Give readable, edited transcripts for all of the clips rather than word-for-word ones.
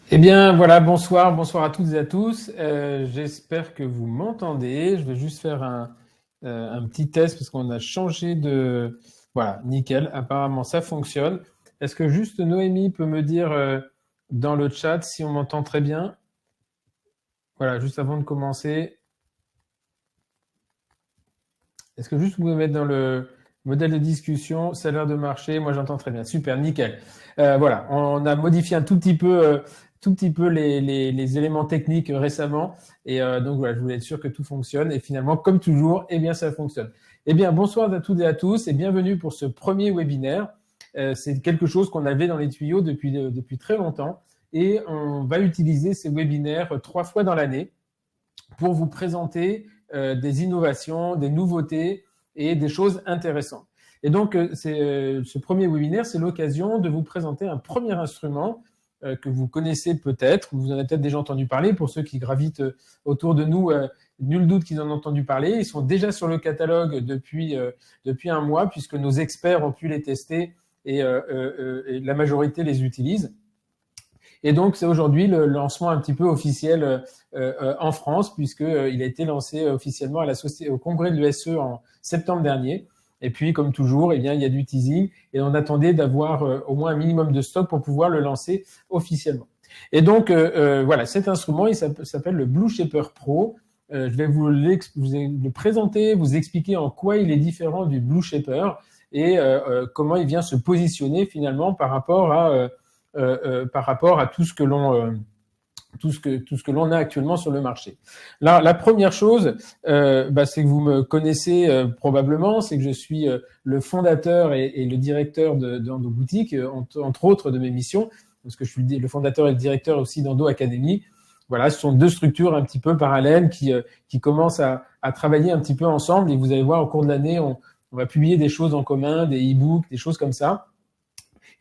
Eh bien, voilà, bonsoir à toutes et à tous. J'espère que vous m'entendez. Je vais juste faire un petit test parce qu'on a changé de... Voilà, nickel. Apparemment, ça fonctionne. Est-ce que juste Noémie peut me dire dans le chat si on m'entend très bien? Voilà, juste avant de commencer. Est-ce que juste vous pouvez mettre dans le modèle de discussion, salaire de marché? Moi, j'entends très bien. Super, nickel. Voilà, on a modifié un tout petit peu les éléments techniques récemment. Et donc, voilà, je voulais être sûr que tout fonctionne. Et finalement, comme toujours, eh bien, ça fonctionne. Eh bien, bonsoir à toutes et à tous et bienvenue pour ce premier webinaire. C'est quelque chose qu'on avait dans les tuyaux depuis très longtemps. Et on va utiliser ces webinaires 3 fois dans l'année pour vous présenter des innovations, des nouveautés et des choses intéressantes. Et donc, ce premier webinaire, c'est l'occasion de vous présenter un premier instrument que vous connaissez peut-être, vous en avez peut-être déjà entendu parler. Pour ceux qui gravitent autour de nous, nul doute qu'ils en ont entendu parler. Ils sont déjà sur le catalogue depuis un mois, puisque nos experts ont pu les tester et la majorité les utilise. Et donc, c'est aujourd'hui le lancement un petit peu officiel en France, puisqu'il a été lancé officiellement au congrès de l'ESE en septembre dernier. Et puis, comme toujours, eh bien, il y a du teasing et on attendait d'avoir au moins un minimum de stock pour pouvoir le lancer officiellement. Et donc, voilà, cet instrument, il s'appelle le Blue Shaper Pro. Je vais vous le présenter, vous expliquer en quoi il est différent du Blue Shaper et comment il vient se positionner finalement par rapport à tout ce que l'on a actuellement sur le marché. Là, la première chose, c'est que vous me connaissez probablement, c'est que je suis le fondateur et le directeur d'Endo Boutique, entre autres de mes missions, parce que je suis le fondateur et le directeur aussi d'Endo Academy. Voilà, ce sont deux structures un petit peu parallèles qui commencent à travailler un petit peu ensemble. Et vous allez voir, au cours de l'année, on va publier des choses en commun, des e-books, des choses comme ça.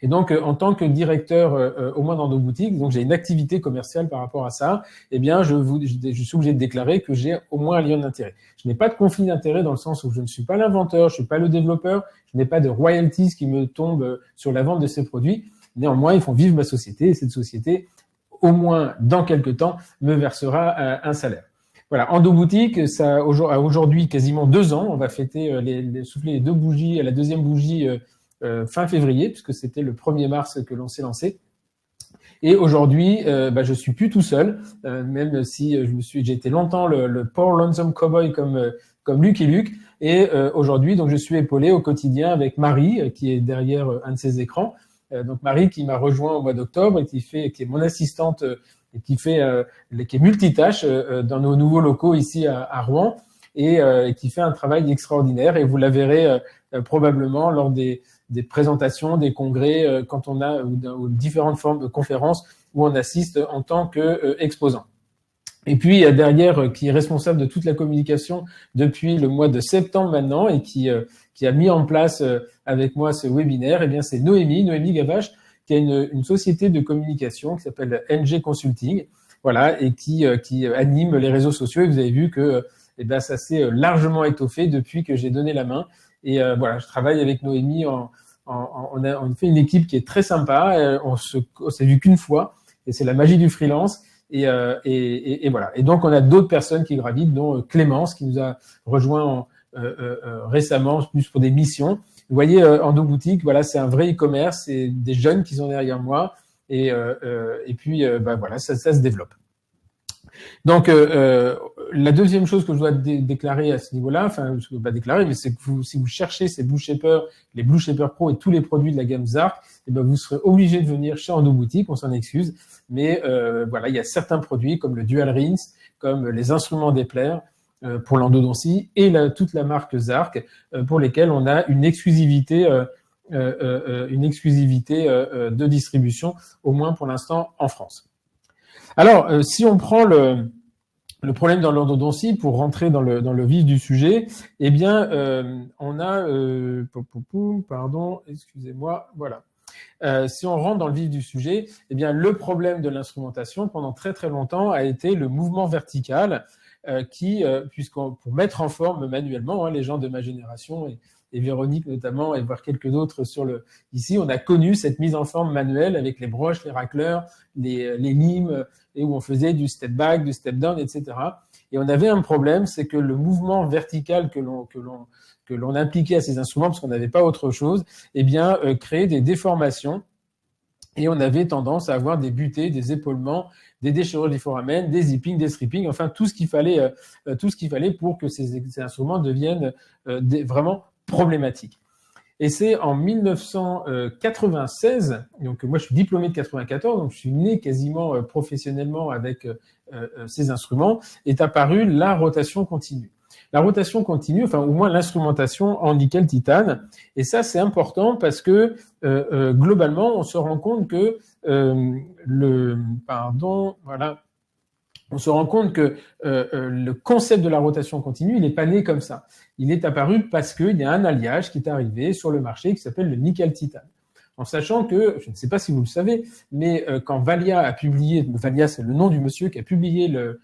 Et donc, en tant que directeur, au moins dans nos boutiques, donc j'ai une activité commerciale par rapport à ça, eh bien, je suis obligé de déclarer que j'ai au moins un lien d'intérêt. Je n'ai pas de conflit d'intérêt dans le sens où je ne suis pas l'inventeur, je ne suis pas le développeur, je n'ai pas de royalties qui me tombent sur la vente de ces produits. Néanmoins, ils font vivre ma société et cette société, au moins dans quelques temps, me versera un salaire. Voilà, Endo Boutique, ça a aujourd'hui quasiment 2 ans. On va fêter souffler les 2 bougies, la deuxième bougie fin février, puisque c'était le 1er mars que l'on s'est lancé. Et aujourd'hui, je suis plus tout seul, même si j'ai été longtemps le Poor Lonesome Cowboy comme Lucky Luke. Et aujourd'hui, donc je suis épaulé au quotidien avec Marie, qui est derrière un de ses écrans. Donc Marie qui m'a rejoint au mois d'octobre et qui est mon assistante et qui est multitâche dans nos nouveaux locaux ici à Rouen et qui fait un travail extraordinaire. Et vous la verrez probablement lors des présentations, des congrès, quand on a ou différentes formes de conférences où on assiste en tant qu'exposant. Et puis derrière, qui est responsable de toute la communication depuis le mois de septembre maintenant et qui a mis en place avec moi ce webinaire, eh bien c'est Noémie Gavache, qui a une société de communication qui s'appelle NG Consulting, voilà, et qui anime les réseaux sociaux. Et vous avez vu que ça s'est largement étoffé depuis que j'ai donné la main. Et voilà, je travaille avec Noémie on fait une équipe qui est très sympa. On s'est vu qu'une fois, et c'est la magie du freelance. Et voilà. Et donc, on a d'autres personnes qui gravitent, dont Clémence, qui nous a rejoint récemment, plus pour des missions. Vous voyez, Endo Boutique, voilà, c'est un vrai e-commerce, c'est des jeunes qui sont derrière moi. Et puis, voilà, ça se développe. Donc, la deuxième chose que je dois déclarer à ce niveau-là, enfin, je ne peux pas déclarer, mais c'est que si vous cherchez ces Blue Shaper, les Blue Shaper Pro et tous les produits de la gamme Zark, eh ben, vous serez obligé de venir chez Endo Boutique, on s'en excuse. Mais voilà, il y a certains produits comme le Dual Rinse, comme les instruments Depler pour l'endodontie et toute la marque Zark pour lesquels on a une exclusivité de distribution, au moins pour l'instant en France. Alors, si on prend le problème dans l'endodontie, pour rentrer dans le vif du sujet, eh bien, on a... pardon, excusez-moi, voilà. Si on rentre dans le vif du sujet, eh bien, le problème de l'instrumentation, pendant très très longtemps, a été le mouvement vertical pour mettre en forme manuellement, les gens de ma génération et Véronique notamment, et voir quelques autres ici, on a connu cette mise en forme manuelle avec les broches, les racleurs, les limes, et où on faisait du step back, du step down, etc. Et on avait un problème, c'est que le mouvement vertical que l'on appliquait à ces instruments, parce qu'on n'avait pas autre chose, eh bien, créait des déformations. Et on avait tendance à avoir des butées, des épaulements, des déchirures du foramen, des zippings, des strippings, enfin tout ce qu'il fallait pour que ces instruments deviennent vraiment problématiques. Et c'est en 1996, donc moi je suis diplômé de 94, donc je suis né quasiment professionnellement avec ces instruments, est apparue la rotation continue. La rotation continue, enfin au moins l'instrumentation en nickel-titane, et ça c'est important parce que globalement on se rend compte que on se rend compte que le concept de la rotation continue, il n'est pas né comme ça. Il est apparu parce qu'il y a un alliage qui est arrivé sur le marché qui s'appelle le nickel-titane. En sachant que, je ne sais pas si vous le savez, mais quand Valia a publié, Valia c'est le nom du monsieur qui a publié le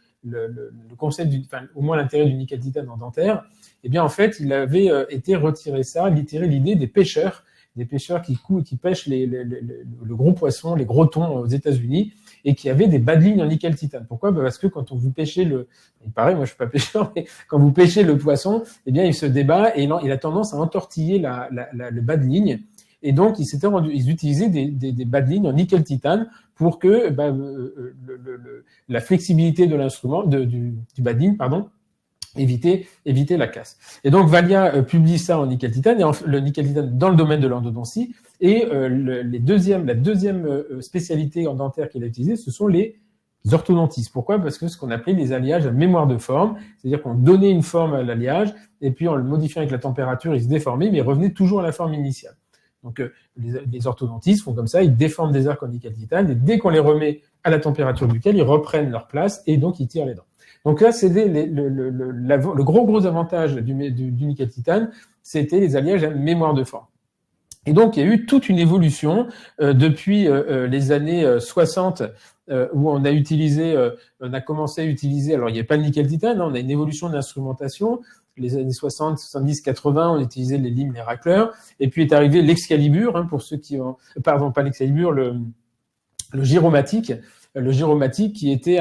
concept, au moins l'intérêt du nickel-titane en dentaire, eh bien en fait il avait été retiré l'idée des pêcheurs qui pêchent le gros poisson, les gros thons aux États-Unis, et qui avaient des bas de ligne en nickel-titane. Pourquoi ? Parce que quand vous pêchez il paraît, moi je suis pas pêcheur, mais quand vous pêchez le poisson, eh bien il se débat et il a tendance à entortiller le bas de ligne. Et donc ils utilisaient des bas de ligne en nickel-titane pour que la flexibilité de l'instrument, du bas de ligne, éviter la casse. Et donc Valia publie ça en nickel-titane, et le nickel-titane dans le domaine de l'endodontie. Et la deuxième spécialité en dentaire qu'il a utilisée, ce sont les orthodontistes. Pourquoi ? Parce que ce qu'on appelait les alliages à mémoire de forme, c'est-à-dire qu'on donnait une forme à l'alliage, et puis en le modifiant avec la température, il se déformait, mais il revenait toujours à la forme initiale. Donc les orthodontistes font comme ça, ils déforment des arcs en nickel-titane, et dès qu'on les remet à la température duquel, ils reprennent leur place, et donc ils tirent les dents. Donc là, c'était le gros avantage du nickel-titane, c'était les alliages à mémoire de forme. Et donc, il y a eu toute une évolution depuis les années 60, où on a commencé à utiliser, alors il n'y a pas le nickel-titane, on a une évolution de l'instrumentation. Les années 60, 70, 80, on utilisait les limes, les racleurs, et puis est arrivé l'Excalibur, pour ceux qui ont, pardon, pas l'Excalibur, le gyromatique. Le gyromatique qui était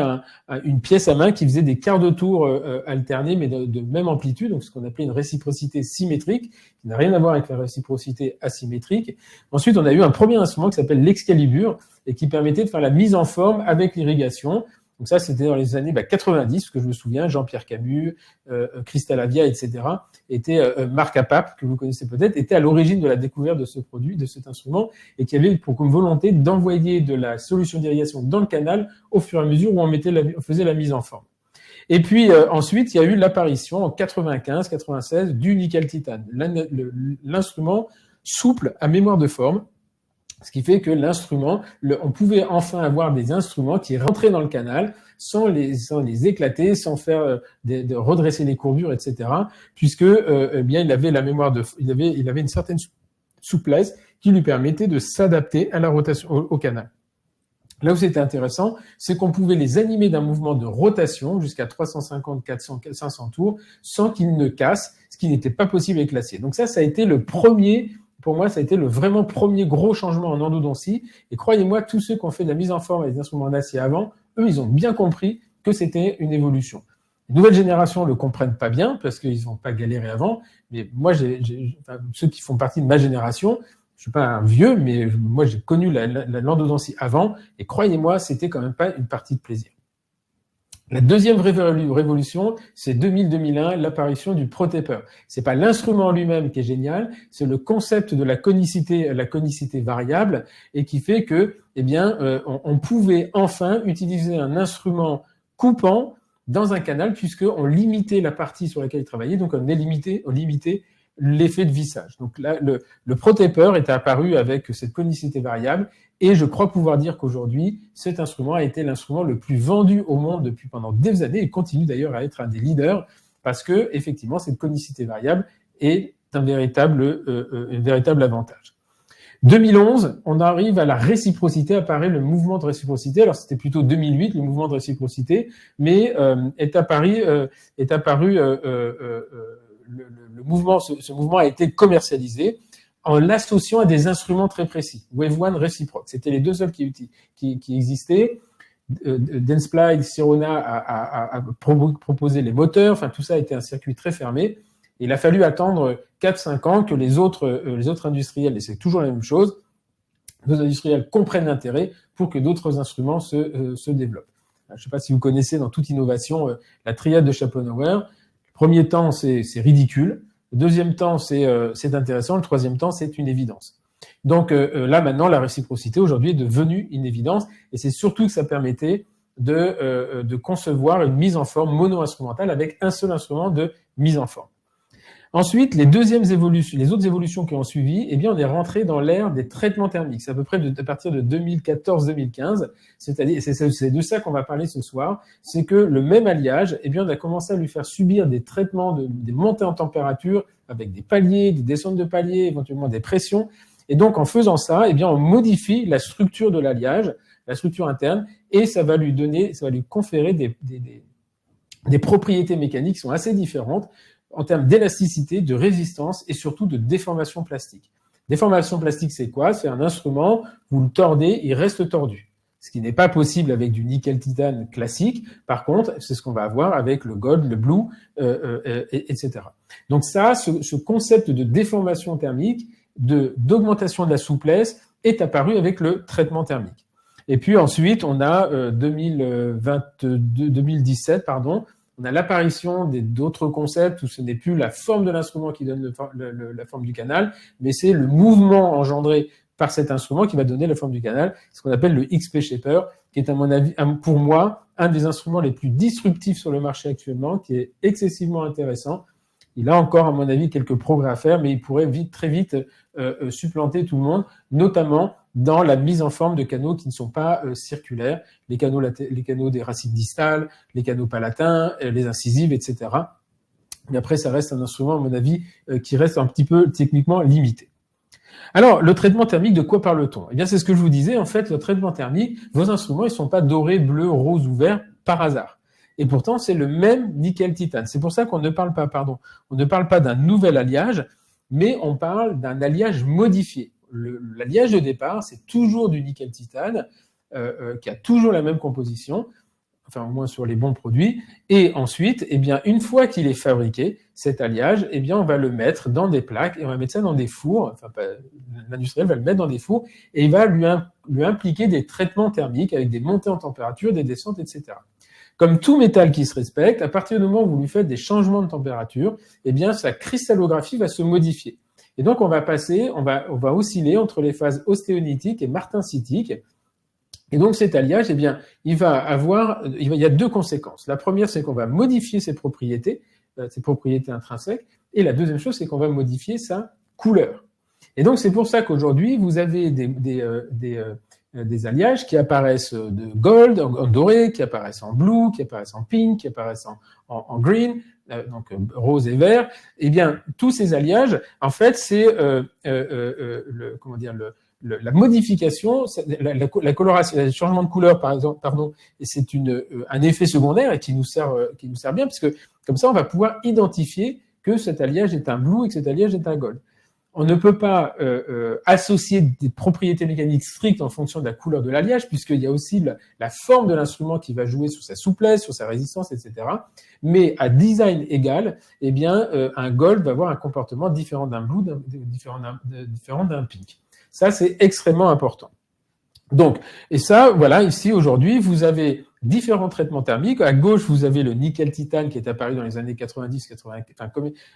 une pièce à main qui faisait des quarts de tour alternés, mais de même amplitude, donc ce qu'on appelait une réciprocité symétrique, qui n'a rien à voir avec la réciprocité asymétrique. Ensuite, on a eu un premier instrument qui s'appelle l'Excalibur, et qui permettait de faire la mise en forme avec l'irrigation. Donc ça, c'était dans les années 90, ce que je me souviens, Jean-Pierre Camus, Christelle Avia, etc. Marc Apap, que vous connaissez peut-être, était à l'origine de la découverte de ce produit, de cet instrument, et qui avait pour volonté d'envoyer de la solution d'irrigation dans le canal au fur et à mesure où on faisait la mise en forme. Et puis ensuite, il y a eu l'apparition en 95-96 du nickel-titane, l'instrument souple à mémoire de forme. Ce qui fait que l'instrument, on pouvait enfin avoir des instruments qui rentraient dans le canal sans les éclater, sans faire de redresser les courbures, etc. Puisque bien il avait il avait une certaine souplesse qui lui permettait de s'adapter à la rotation au canal. Là où c'était intéressant, c'est qu'on pouvait les animer d'un mouvement de rotation jusqu'à 350, 400, 500 tours sans qu'ils ne cassent, ce qui n'était pas possible avec l'acier. Donc ça a été le premier. Pour moi, ça a été le vraiment premier gros changement en endodontie. Et croyez-moi, tous ceux qui ont fait de la mise en forme avec des instruments en acier avant, eux, ils ont bien compris que c'était une évolution. Les nouvelles générations ne le comprennent pas bien parce qu'ils n'ont pas galéré avant. Mais moi, ceux qui font partie de ma génération, je suis pas un vieux, mais moi, j'ai connu l'endodontie avant. Et croyez-moi, c'était quand même pas une partie de plaisir. La deuxième révolution, c'est 2000-2001, l'apparition du ProTaper. C'est pas l'instrument lui-même qui est génial, c'est le concept de la conicité variable, et qui fait que, on pouvait enfin utiliser un instrument coupant dans un canal, puisqu'on limitait la partie sur laquelle il travaillait, donc on limitait l'effet de vissage. Donc là, le ProTaper est apparu avec cette conicité variable, et je crois pouvoir dire qu'aujourd'hui, cet instrument a été l'instrument le plus vendu au monde pendant des années, et continue d'ailleurs à être un des leaders, parce que effectivement, cette conicité variable est un véritable avantage. 2011, on arrive à la réciprocité, apparaît le mouvement de réciprocité. Alors c'était plutôt 2008, le mouvement de réciprocité, mais est apparu ce mouvement a été commercialisé en l'associant à des instruments très précis, Wave 1 réciproque. C'était les deux seuls qui existaient. Densplide, Sirona a proposé les moteurs, enfin tout ça a été un circuit très fermé. Il a fallu attendre 4-5 ans que les autres industriels, et c'est toujours la même chose, nos industriels comprennent l'intérêt pour que d'autres instruments se développent. Je ne sais pas si vous connaissez dans toute innovation la triade de Schopenhauer. Le premier temps, c'est ridicule. Le deuxième temps, c'est intéressant. Le troisième temps, c'est une évidence. Donc là, maintenant, la réciprocité, aujourd'hui, est devenue une évidence. Et c'est surtout que ça permettait de concevoir une mise en forme mono-instrumentale avec un seul instrument de mise en forme. Ensuite, les autres évolutions qui ont suivi, eh bien, on est rentré dans l'ère des traitements thermiques. C'est à peu près à partir de 2014-2015. C'est-à-dire, c'est de ça qu'on va parler ce soir. C'est que le même alliage, eh bien, on a commencé à lui faire subir des traitements des montées en température avec des paliers, des descentes de paliers, éventuellement des pressions. Et donc, en faisant ça, eh bien, on modifie la structure de l'alliage, la structure interne, et ça va lui conférer des propriétés mécaniques qui sont assez différentes en termes d'élasticité, de résistance et surtout de déformation plastique. Déformation plastique, c'est quoi? C'est un instrument, vous le tordez, il reste tordu. Ce qui n'est pas possible avec du nickel-titane classique. Par contre, c'est ce qu'on va avoir avec le gold, le blue, etc. Donc ça, ce concept de déformation thermique, d'augmentation de la souplesse est apparu avec le traitement thermique. Et puis ensuite, on a 2017, on a l'apparition d'autres concepts où ce n'est plus la forme de l'instrument qui donne la forme du canal, mais c'est le mouvement engendré par cet instrument qui va donner la forme du canal, ce qu'on appelle le XP Shaper, qui est à mon avis, pour moi, un des instruments les plus disruptifs sur le marché actuellement, qui est excessivement intéressant. Il a encore, à mon avis, quelques progrès à faire, mais il pourrait très vite supplanter tout le monde, notamment dans la mise en forme de canaux qui ne sont pas circulaires, les canaux des racines distales, les canaux palatins, les incisives, etc. Mais après, ça reste un instrument, à mon avis, qui reste un petit peu techniquement limité. Alors, le traitement thermique, de quoi parle-t-on? Eh bien, c'est ce que je vous disais, en fait, le traitement thermique, vos instruments, ils ne sont pas dorés, bleus, roses ou verts par hasard. Et pourtant, c'est le même nickel-titane. C'est pour ça qu'on ne parle pas, on ne parle pas d'un nouvel alliage, mais on parle d'un alliage modifié. L'alliage de départ, c'est toujours du nickel-titane, qui a toujours la même composition, enfin au moins sur les bons produits. Et ensuite, eh bien, une fois qu'il est fabriqué, cet alliage, eh bien, on va le mettre dans des plaques et on va mettre ça dans des fours. Enfin, l'industriel va le mettre dans des fours et il va lui impliquer des traitements thermiques avec des montées en température, des descentes, etc. Comme tout métal qui se respecte, à partir du moment où vous lui faites des changements de température, eh bien, sa cristallographie va se modifier. Et donc, on va osciller entre les phases ostéonitiques et martensitiques. Et donc, cet alliage, eh bien, il y a deux conséquences. La première, c'est qu'on va modifier ses propriétés intrinsèques. Et la deuxième chose, c'est qu'on va modifier sa couleur. Et donc, c'est pour ça qu'aujourd'hui, vous avez des alliages qui apparaissent de gold, en doré, qui apparaissent en blue, qui apparaissent en pink, qui apparaissent en green, donc rose et vert. Eh bien, tous ces alliages, en fait, c'est la modification, la coloration, le changement de couleur, et c'est un effet secondaire et qui nous sert bien, parce que comme ça, on va pouvoir identifier que cet alliage est un blue et que cet alliage est un gold. On ne peut pas associer des propriétés mécaniques strictes en fonction de la couleur de l'alliage, puisqu'il y a aussi la forme de l'instrument qui va jouer sur sa souplesse, sur sa résistance, etc. Mais à design égal, eh bien, un gold va avoir un comportement différent d'un blue, différent d'un pink. Ça, c'est extrêmement important. Donc, et ça, voilà, ici, aujourd'hui, vous avez différents traitements thermiques. À gauche, vous avez le nickel-titane qui est apparu dans les années 90,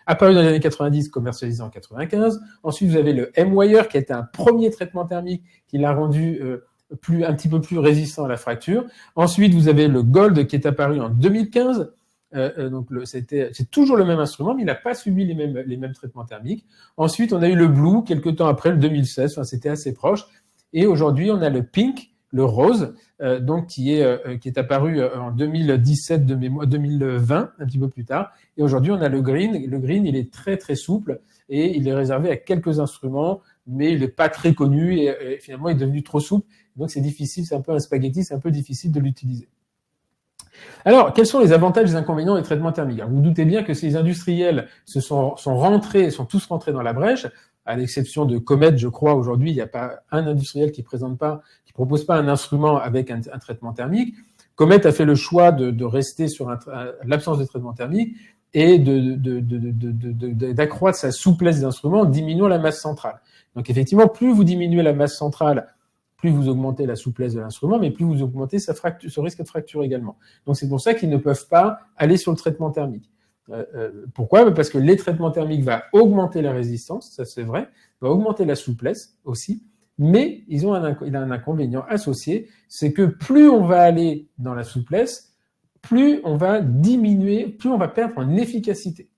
apparu dans les années 90, commercialisé en 95. Ensuite, vous avez le M-Wire qui était un premier traitement thermique qui l'a rendu un petit peu plus résistant à la fracture. Ensuite, vous avez le gold qui est apparu en 2015. Donc c'est toujours le même instrument, mais il n'a pas subi les mêmes traitements thermiques. Ensuite, on a eu le blue quelques temps après, le 2016. Enfin, c'était assez proche. Et aujourd'hui, on a le pink, le rose, donc qui est apparu en 2017 de mémoire, 2020, un petit peu plus tard. Et aujourd'hui, on a le green. Le green, il est très très souple et il est réservé à quelques instruments, mais il n'est pas très connu et finalement, il est devenu trop souple. Donc c'est difficile, c'est un peu un spaghetti, c'est un peu difficile de l'utiliser. Alors, quels sont les avantages et les inconvénients des traitements thermiques? Alors, vous doutez bien que ces industriels sont tous rentrés dans la brèche, à l'exception de Comet, je crois, aujourd'hui, il n'y a pas un industriel qui propose pas un instrument avec un traitement thermique. Comet a fait le choix de rester sur l'absence de traitement thermique et d'accroître sa souplesse d'instrument en diminuant la masse centrale. Donc, effectivement, plus vous diminuez la masse centrale, plus vous augmentez la souplesse de l'instrument, mais plus vous augmentez ce risque de fracture également. Donc c'est pour ça qu'ils ne peuvent pas aller sur le traitement thermique. Pourquoi? Parce que les traitements thermiques vont augmenter la résistance, ça c'est vrai, va augmenter la souplesse aussi, mais il a un inconvénient associé, c'est que plus on va aller dans la souplesse, plus on va diminuer, plus on va perdre en efficacité.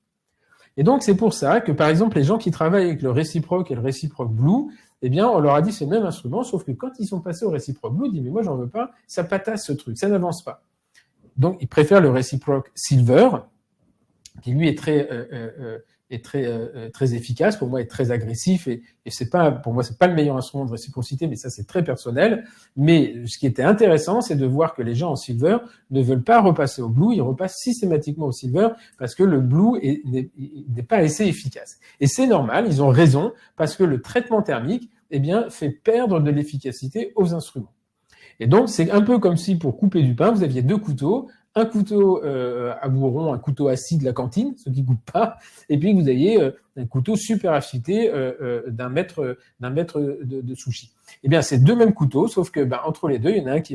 Et donc, c'est pour ça que, par exemple, les gens qui travaillent avec le réciproque et le réciproque blue, eh bien, on leur a dit c'est le même instrument, sauf que quand ils sont passés au réciproque blue, ils disent mais moi, j'en veux pas, ça patasse ce truc, ça n'avance pas. Donc, ils préfèrent le réciproque silver, qui lui est très efficace, pour moi, est très agressif, et c'est pas, pour moi, c'est pas le meilleur instrument de réciprocité, mais ça, c'est très personnel. Mais ce qui était intéressant, c'est de voir que les gens en silver ne veulent pas repasser au blue, ils repassent systématiquement au silver, parce que le blue n'est pas assez efficace. Et c'est normal, ils ont raison, parce que le traitement thermique, eh bien, fait perdre de l'efficacité aux instruments. Et donc, c'est un peu comme si, pour couper du pain, vous aviez deux couteaux, un couteau à bourron, un couteau assis de la cantine, ce qui ne coûte pas, et puis vous ayez un couteau super affûté d'un maître de sushi. Eh bien, c'est deux mêmes couteaux, sauf que entre les deux, il y en a un qui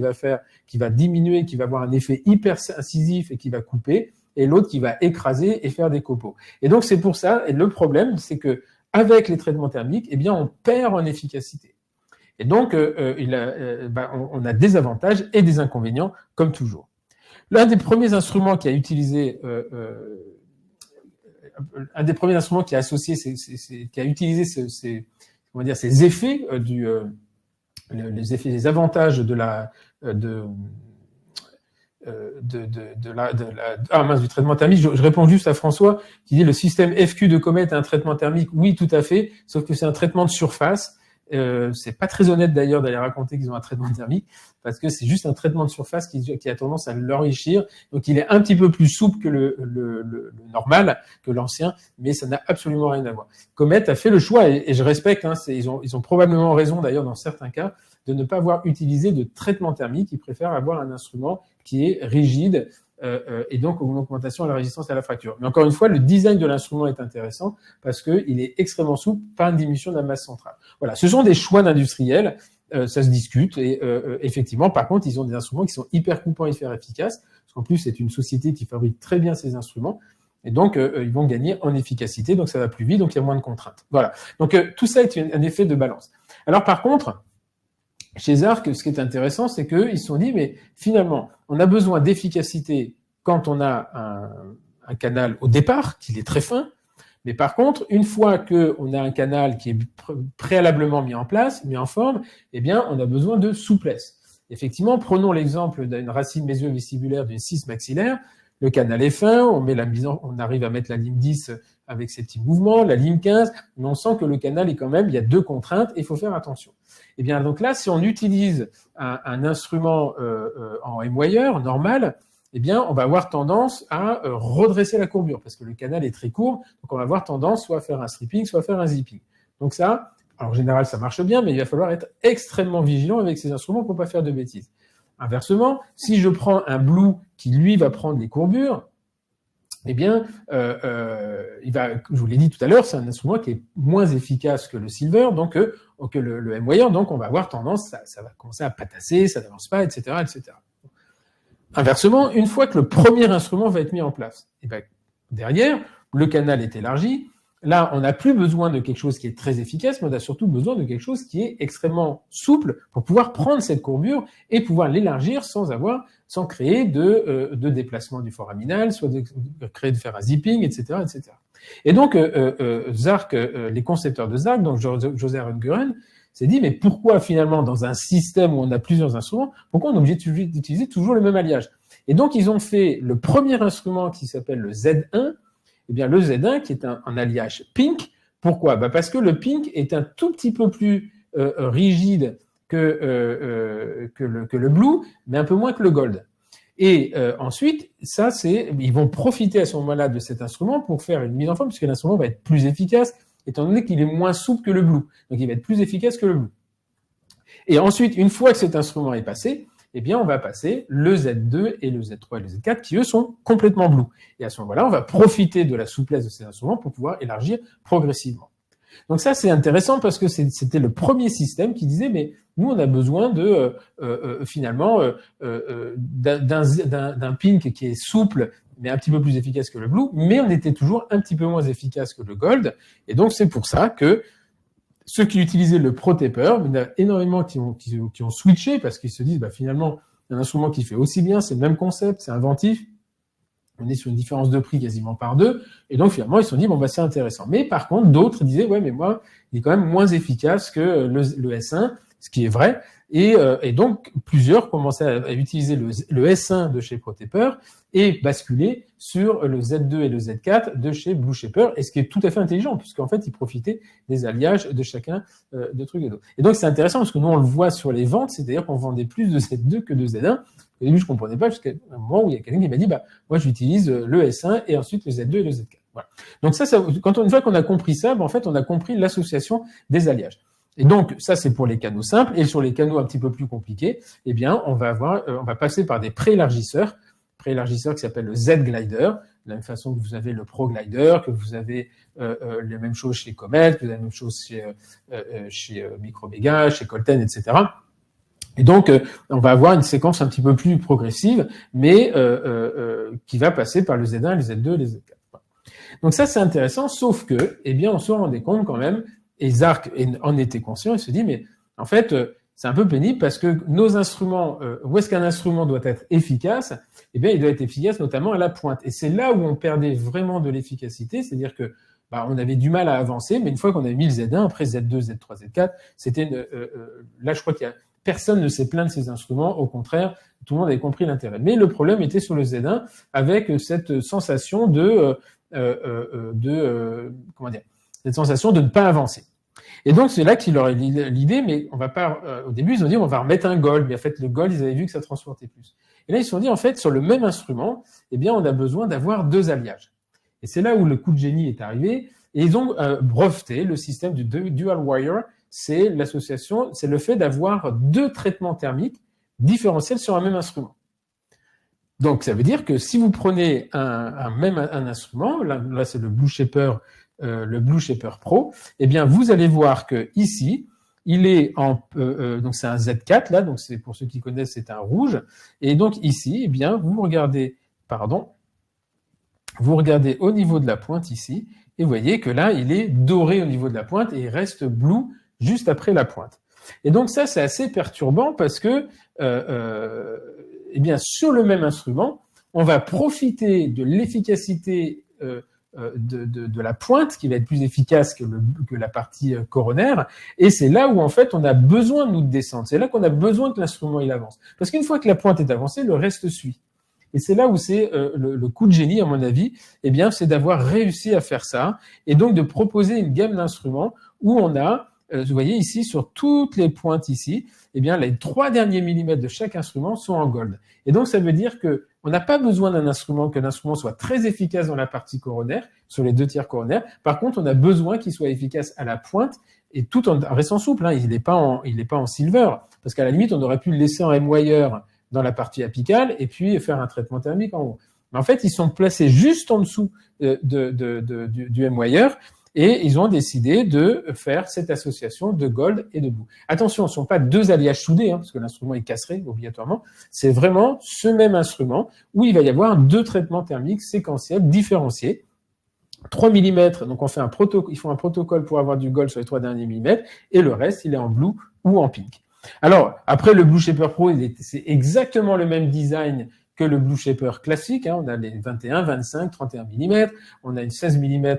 va diminuer, qui va avoir un effet hyper incisif et qui va couper, et l'autre qui va écraser et faire des copeaux. Et donc, c'est pour ça, et le problème, c'est que avec les traitements thermiques, eh bien, on perd en efficacité. Et donc, on a des avantages et des inconvénients, comme toujours. L'un des premiers instruments qui a utilisé, ces effets les avantages du traitement thermique. Je réponds juste à François qui dit le système FQ de Comet est un traitement thermique. Oui, tout à fait, sauf que c'est un traitement de surface. C'est pas très honnête d'ailleurs d'aller raconter qu'ils ont un traitement thermique, parce que c'est juste un traitement de surface qui a tendance à l'enrichir. Donc il est un petit peu plus souple que le normal, que l'ancien, mais ça n'a absolument rien à voir. Comet a fait le choix, et je respecte, ils ont probablement raison d'ailleurs dans certains cas, de ne pas avoir utilisé de traitement thermique. Ils préfèrent avoir un instrument qui est rigide, et donc une augmentation de la résistance à la fracture. Mais encore une fois, le design de l'instrument est intéressant parce qu'il est extrêmement souple, pas une diminution de la masse centrale. Voilà, ce sont des choix d'industriels, ça se discute, et effectivement, par contre, ils ont des instruments qui sont hyper coupants et hyper efficaces, parce qu'en plus, c'est une société qui fabrique très bien ces instruments, et donc ils vont gagner en efficacité, donc ça va plus vite, donc il y a moins de contraintes. Voilà, donc tout ça est un effet de balance. Alors par contre, chez Arc, ce qui est intéressant, c'est qu'ils se sont dit, mais finalement, on a besoin d'efficacité quand on a un canal au départ, qu'il est très fin, mais par contre, une fois qu'on a un canal qui est préalablement mis en place, mis en forme, eh bien, on a besoin de souplesse. Effectivement, prenons l'exemple d'une racine mésio-vestibulaire d'une scie maxillaire. Le canal est fin, on arrive à mettre la lime 10 avec ses petits mouvements, la lime 15, mais on sent que le canal est quand même, il y a deux contraintes et il faut faire attention. Eh bien, donc là, si on utilise un instrument en M-wire normal, eh bien, on va avoir tendance à redresser la courbure parce que le canal est très court, donc on va avoir tendance soit à faire un stripping, soit à faire un zipping. Donc ça, alors en général, ça marche bien, mais il va falloir être extrêmement vigilant avec ces instruments pour ne pas faire de bêtises. Inversement, si je prends un blue qui, lui, va prendre les courbures, eh bien, je vous l'ai dit tout à l'heure, c'est un instrument qui est moins efficace que le silver, donc que le M-wire, donc on va avoir tendance, ça va commencer à patasser, ça n'avance pas, etc., etc. Inversement, une fois que le premier instrument va être mis en place, et bien, derrière, le canal est élargi. Là, on n'a plus besoin de quelque chose qui est très efficace, mais on a surtout besoin de quelque chose qui est extrêmement souple pour pouvoir prendre cette courbure et pouvoir l'élargir sans créer de déplacement du foraminal, soit de faire un zipping, etc., etc. Et donc, Zark, les concepteurs de Zark, donc José Arenguren, s'est dit, mais pourquoi finalement, dans un système où on a plusieurs instruments, pourquoi on est obligé d'utiliser toujours le même alliage? Et donc, ils ont fait le premier instrument qui s'appelle le Z1, eh bien, le Z1 qui est un alliage pink. Pourquoi? Parce que le pink est un tout petit peu plus rigide que le blue, mais un peu moins que le gold. Et ensuite, ils vont profiter à ce moment-là de cet instrument pour faire une mise en forme, puisque l'instrument va être plus efficace, étant donné qu'il est moins souple que le Blue. Donc, il va être plus efficace que le Blue. Et ensuite, une fois que cet instrument est passé, eh bien, on va passer le Z2 et le Z3 et le Z4 qui, eux, sont complètement Blue. Et à ce moment-là, on va profiter de la souplesse de ces instruments pour pouvoir élargir progressivement. Donc ça, c'est intéressant parce que c'était le premier système qui disait, mais nous, on a besoin de finalement d'un pink qui est souple, mais un petit peu plus efficace que le Blue, mais on était toujours un petit peu moins efficace que le Gold. Et donc, c'est pour ça que ceux qui utilisaient le Pro-Taper, il y en a énormément qui ont switché parce qu'ils se disent, bah, finalement, un instrument qui fait aussi bien, c'est le même concept, c'est inventif. On est sur une différence de prix quasiment par deux. Et donc, finalement, ils se sont dit, bon, bah, c'est intéressant. Mais par contre, d'autres disaient, ouais, mais moi, il est quand même moins efficace que le S1, ce qui est vrai. Et donc, plusieurs commençaient à utiliser le S1 de chez Pro-Taper et basculer sur le Z2 et le Z4 de chez Blue Shaper, et ce qui est tout à fait intelligent, puisqu'en fait, ils profitaient des alliages de chacun de trucs et d'autres. Et donc, c'est intéressant, parce que nous, on le voit sur les ventes, c'est-à-dire qu'on vendait plus de Z2 que de Z1. Au début, je comprenais pas, jusqu'à un moment où il y a quelqu'un qui m'a dit, bah, moi, j'utilise le S1 et ensuite le Z2 et le Z4. Voilà. Donc une fois qu'on a compris ça, ben, en fait, on a compris l'association des alliages. Et donc, ça, c'est pour les canaux simples. Et sur les canaux un petit peu plus compliqués, eh bien, on va passer par des préélargisseurs qui s'appellent le Z-Glider, de la même façon que vous avez le Pro Glider, que vous avez les mêmes choses chez Comet, que vous avez la même chose chez Micromega, chez Colten, etc. Et donc, on va avoir une séquence un petit peu plus progressive, mais qui va passer par le Z1, le Z2, les Z4. Voilà. Donc ça, c'est intéressant, sauf que, eh bien, on se rendait compte quand même, et Zark en était conscient, il se dit, mais en fait, c'est un peu pénible parce que nos instruments, où est-ce qu'un instrument doit être efficace? Eh bien, il doit être efficace notamment à la pointe. Et c'est là où on perdait vraiment de l'efficacité, c'est-à-dire que bah, on avait du mal à avancer, mais une fois qu'on avait mis le Z1, après Z2, Z3, Z4, c'était là, je crois qu'il y a personne ne s'est plaint de ces instruments, au contraire, tout le monde avait compris l'intérêt. Mais le problème était sur le Z1 avec cette sensation cette sensation de ne pas avancer. Et donc, c'est là qu'il aurait l'idée, mais on va pas, au début, ils ont dit, on va remettre un gold, mais en fait, le gold, ils avaient vu que ça transportait plus. Et là, ils se sont dit, en fait, sur le même instrument, eh bien, on a besoin d'avoir deux alliages. Et c'est là où le coup de génie est arrivé, et ils ont breveté le système du dual wire, c'est l'association, c'est le fait d'avoir deux traitements thermiques différentiels sur un même instrument. Donc, ça veut dire que si vous prenez un instrument, là c'est le Blue Shaper Pro, eh bien, vous allez voir que ici, il est donc c'est un Z4 là, donc c'est pour ceux qui connaissent, c'est un rouge, et donc ici, eh bien, vous regardez au niveau de la pointe ici, et vous voyez que là, il est doré au niveau de la pointe et il reste blue juste après la pointe. Et donc ça, c'est assez perturbant parce que, eh bien, sur le même instrument, on va profiter de l'efficacité de la pointe qui va être plus efficace que la partie coronaire, et c'est là où en fait on a besoin de descendre, c'est là qu'on a besoin que l'instrument il avance, parce qu'une fois que la pointe est avancée, le reste suit. Et c'est là où c'est le coup de génie, à mon avis, eh bien, c'est d'avoir réussi à faire ça, et donc de proposer une gamme d'instruments où on a, vous voyez ici, sur toutes les pointes ici, eh bien, les 3 derniers millimètres de chaque instrument sont en gold. Et donc, ça veut dire que on n'a pas besoin que l'instrument soit très efficace dans la partie coronaire, sur les 2 tiers coronaires. Par contre, on a besoin qu'il soit efficace à la pointe, et tout en restant souple, hein, il n'est pas en silver, parce qu'à la limite, on aurait pu le laisser en M-wire dans la partie apicale, et puis faire un traitement thermique en haut. Mais en fait, ils sont placés juste en dessous du M-wire, et ils ont décidé de faire cette association de gold et de blue. Attention, ce ne sont pas 2 alliages soudés, hein, parce que l'instrument est casserait obligatoirement. C'est vraiment ce même instrument où il va y avoir 2 traitements thermiques séquentiels différenciés. 3 mm, donc ils font un protocole pour avoir du gold sur les 3 derniers millimètres, et le reste, il est en blue ou en pink. Alors, après, le Blue Shaper Pro, c'est exactement le même design que le Blue Shaper classique, hein. On a les 21, 25, 31 mm, on a une 16 mm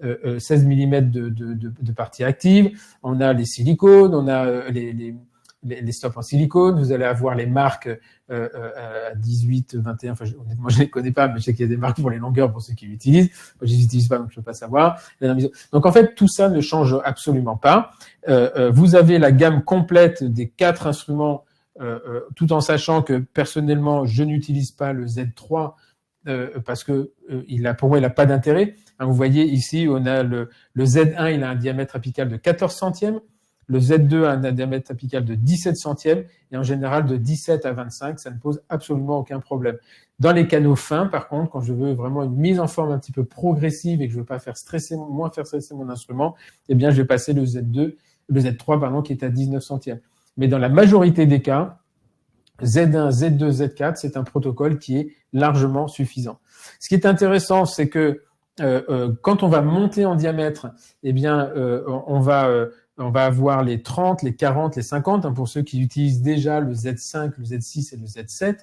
de partie active, on a les silicones, on a les stops en silicone, vous allez avoir les marques à 18, 21, enfin honnêtement je ne les connais pas, mais je sais qu'il y a des marques pour les longueurs pour ceux qui l'utilisent, moi je les utilise pas donc je ne peux pas savoir. Donc en fait tout ça ne change absolument pas. Vous avez la gamme complète des 4 instruments tout en sachant que personnellement, je n'utilise pas le Z3 parce que pour moi, il n'a pas d'intérêt. Hein, vous voyez ici, on a le Z1, il a un diamètre apical de 14 centièmes. Le Z2 a un diamètre apical de 17 centièmes et en général de 17 à 25, ça ne pose absolument aucun problème. Dans les canaux fins, par contre, quand je veux vraiment une mise en forme un petit peu progressive et que je veux pas moins faire stresser mon instrument, eh bien, je vais passer le Z3, pardon, qui est à 19 centièmes. Mais dans la majorité des cas, Z1, Z2, Z4, c'est un protocole qui est largement suffisant. Ce qui est intéressant, c'est que quand on va monter en diamètre, eh bien, on va avoir les 30, les 40, les 50, hein, pour ceux qui utilisent déjà le Z5, le Z6 et le Z7,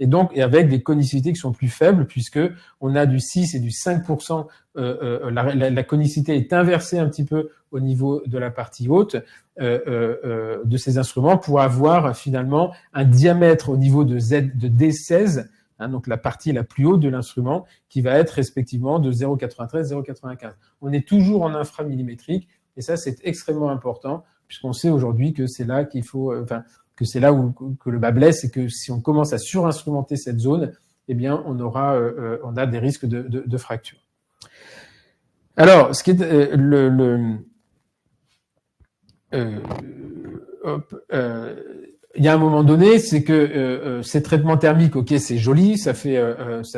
et avec des conicité qui sont plus faibles, puisque on a du 6 et du 5%, la conicité est inversée un petit peu au niveau de la partie haute de ces instruments pour avoir finalement un diamètre au niveau de D16, hein, donc la partie la plus haute de l'instrument, qui va être respectivement de 0,93, 0,95. On est toujours en inframillimétrique, et ça c'est extrêmement important, puisqu'on sait aujourd'hui que c'est là qu'il faut, que c'est là où que le bas blesse, et que si on commence à surinstrumenter cette zone, eh bien on a des risques de fracture. Alors, ce qui est il y a un moment donné, c'est que ces traitements thermiques, ok, c'est joli, ça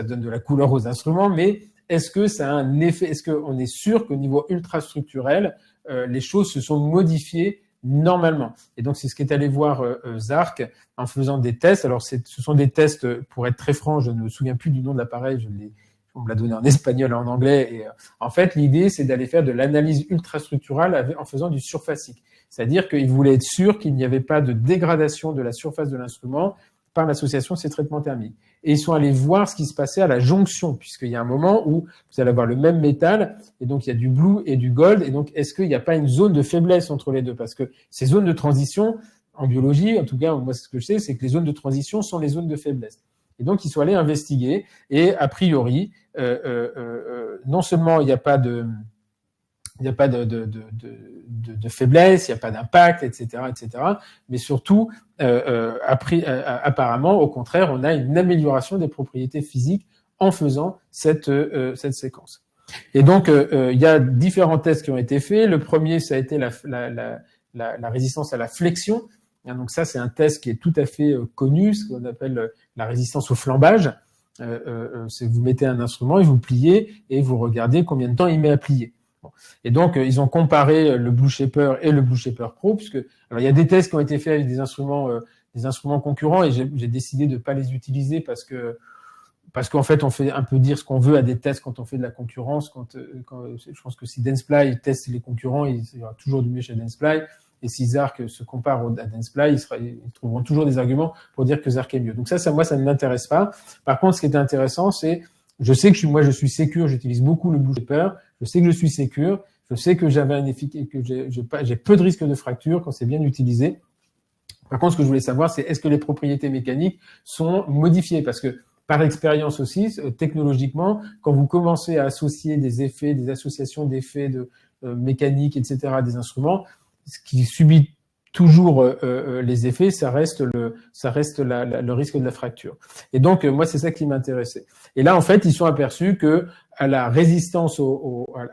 donne de la couleur aux instruments, mais est-ce que ça a un effet? Est-ce qu'on est sûr qu'au niveau ultrastructurel, les choses se sont modifiées normalement? Et donc, c'est ce qu'est allé voir Zark en faisant des tests. Alors, ce sont des tests, pour être très franc, je ne me souviens plus du nom de l'appareil, on me l'a donné en espagnol et en anglais. Et en fait, l'idée, c'est d'aller faire de l'analyse ultrastructurale en faisant du surfacique. C'est-à-dire qu'ils voulaient être sûrs qu'il n'y avait pas de dégradation de la surface de l'instrument par l'association de ces traitements thermiques. Et ils sont allés voir ce qui se passait à la jonction, puisqu'il y a un moment où vous allez avoir le même métal, et donc il y a du blue et du gold, et donc est-ce qu'il n'y a pas une zone de faiblesse entre les deux? Parce que ces zones de transition, en biologie, en tout cas, moi, ce que je sais, c'est que les zones de transition sont les zones de faiblesse. Et donc, ils sont allés investiguer, et a priori, non seument il n'y a pas de faiblesse, il n'y a pas d'impact, etc., mais surtout, apparemment, au contraire, on a une amélioration des propriétés physiques en faisant cette séquence. Et donc, il y a différents tests qui ont été faits. Le premier, ça a été la résistance à la flexion. Donc ça, c'est un test qui est tout à fait connu, ce qu'on appelle la résistance au flambage. C'est que vous mettez un instrument et vous pliez et vous regardez combien de temps il met à plier. Bon. Et donc, ils ont comparé le Blue Shaper et le Blue Shaper Pro, alors il y a des tests qui ont été faits avec des instruments concurrents, et j'ai décidé de pas les utiliser parce qu'en fait, on fait un peu dire ce qu'on veut à des tests quand on fait de la concurrence. Je pense que si Dentsply teste les concurrents, il y aura toujours du mieux chez Dentsply. Et si Zark se compare à Dentsply, ils trouveront toujours des arguments pour dire que Zark est mieux. Donc moi, ça ne m'intéresse pas. Par contre, ce qui est intéressant, c'est, je sais que je suis sécure, j'utilise beaucoup le Blue Shaper, je sais que je suis sécure, je sais que j'ai peu de risque de fracture quand c'est bien utilisé. Par contre, ce que je voulais savoir, c'est est-ce que les propriétés mécaniques sont modifiées? Parce que, par expérience aussi, technologiquement, quand vous commencez à associer des associations d'effets mécaniques, etc., à des instruments, ce qui subit toujours les effets, ça reste le risque de la fracture. Et donc, moi, c'est ça qui m'intéressait. Et là, en fait, ils sont aperçus que à la résistance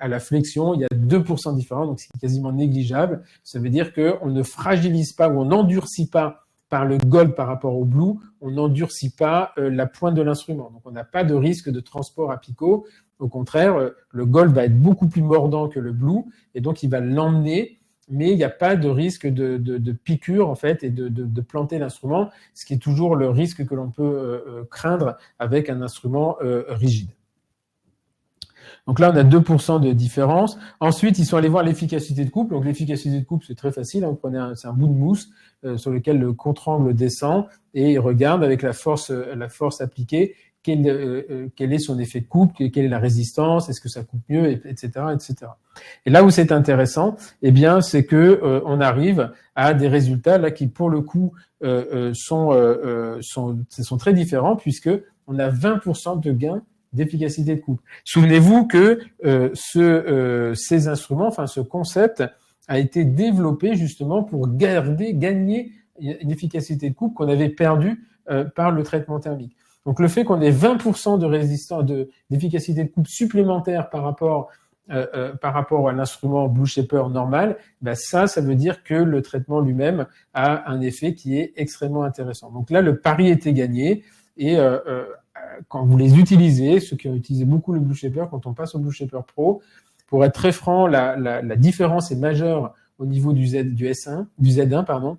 à la flexion, il y a 2% différents, donc c'est quasiment négligeable. Ça veut dire qu'on ne fragilise pas ou on n'endurcit pas par le gold par rapport au blue, on n'endurcit pas la pointe de l'instrument. Donc, on n'a pas de risque de transport apicaux. Au contraire, le gold va être beaucoup plus mordant que le blue, et donc il va l'emmener, mais il n'y a pas de risque de piqûre, en fait, et de planter l'instrument, ce qui est toujours le risque que l'on peut craindre avec un instrument rigide. Donc là, on a 2% de différence. Ensuite, ils sont allés voir l'efficacité de coupe. Donc l'efficacité de coupe, c'est très facile. Vous prenez c'est un bout de mousse sur lequel le contre-angle descend, et ils regardent avec la force appliquée quel est son effet de coupe, quelle est la résistance, est-ce que ça coupe mieux, etc., etc. Et là où c'est intéressant, eh bien, c'est que on arrive à des résultats là qui, pour le coup, sont très différents, puisque on a 20% de gain d'efficacité de coupe. Souvenez-vous que ces instruments, enfin ce concept, a été développé justement pour gagner une efficacité de coupe qu'on avait perdue par le traitement thermique. Donc le fait qu'on ait 20% de résistance, d'efficacité de coupe supplémentaire par rapport à l'instrument Blue Shaper normal, ben ça veut dire que le traitement lui-même a un effet qui est extrêmement intéressant. Donc là, le pari était gagné et quand vous les utilisez, ceux qui ont utilisé beaucoup le Blue Shaper, quand on passe au Blue Shaper Pro, pour être très franc, la différence est majeure au niveau du Z1, pardon.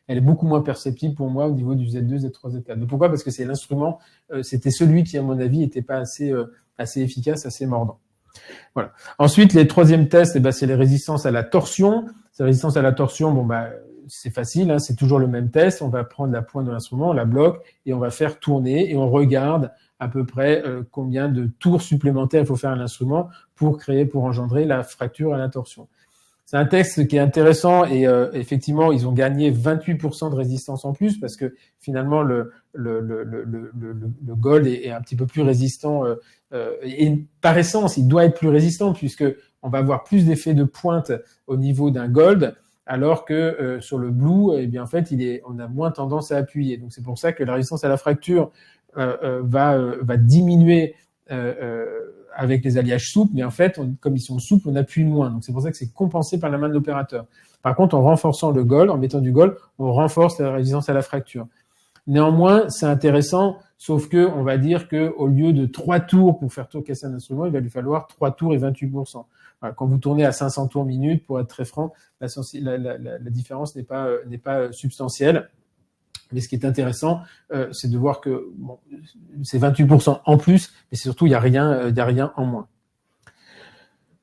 Elle est beaucoup moins perceptible pour moi au niveau du Z2, Z3, Z4. Mais pourquoi? Parce que c'est l'instrument, c'était celui qui, à mon avis, n'était pas assez efficace, assez mordant. Voilà. Ensuite, les troisièmes tests, c'est les résistances à la torsion. Ces résistances à la torsion, c'est facile, hein, c'est toujours le même test. On va prendre la pointe de l'instrument, on la bloque et on va faire tourner et on regarde à peu près combien de tours supplémentaires il faut faire à l'instrument pour engendrer la fracture à la torsion. C'est un test qui est intéressant et effectivement, ils ont gagné 28% de résistance en plus parce que finalement, le gold est un petit peu plus résistant et par essence, il doit être plus résistant puisque on va avoir plus d'effets de pointe au niveau d'un gold alors que sur le blue, eh bien en fait, on a moins tendance à appuyer. Donc c'est pour ça que la résistance à la fracture va diminuer avec les alliages souples, mais en fait, comme ils sont souples, on appuie moins. Donc c'est pour ça que c'est compensé par la main de l'opérateur. Par contre, en renforçant le gold, en mettant du gold, on renforce la résistance à la fracture. Néanmoins, c'est intéressant, sauf que on va dire que au lieu de 3 tours pour faire casser un instrument, il va lui falloir 3 tours et 28%. Voilà, quand vous tournez à 500 tours minute, pour être très franc, la différence n'est pas substantielle. Mais ce qui est intéressant, c'est de voir que c'est 28% en plus, mais surtout il y a rien en moins.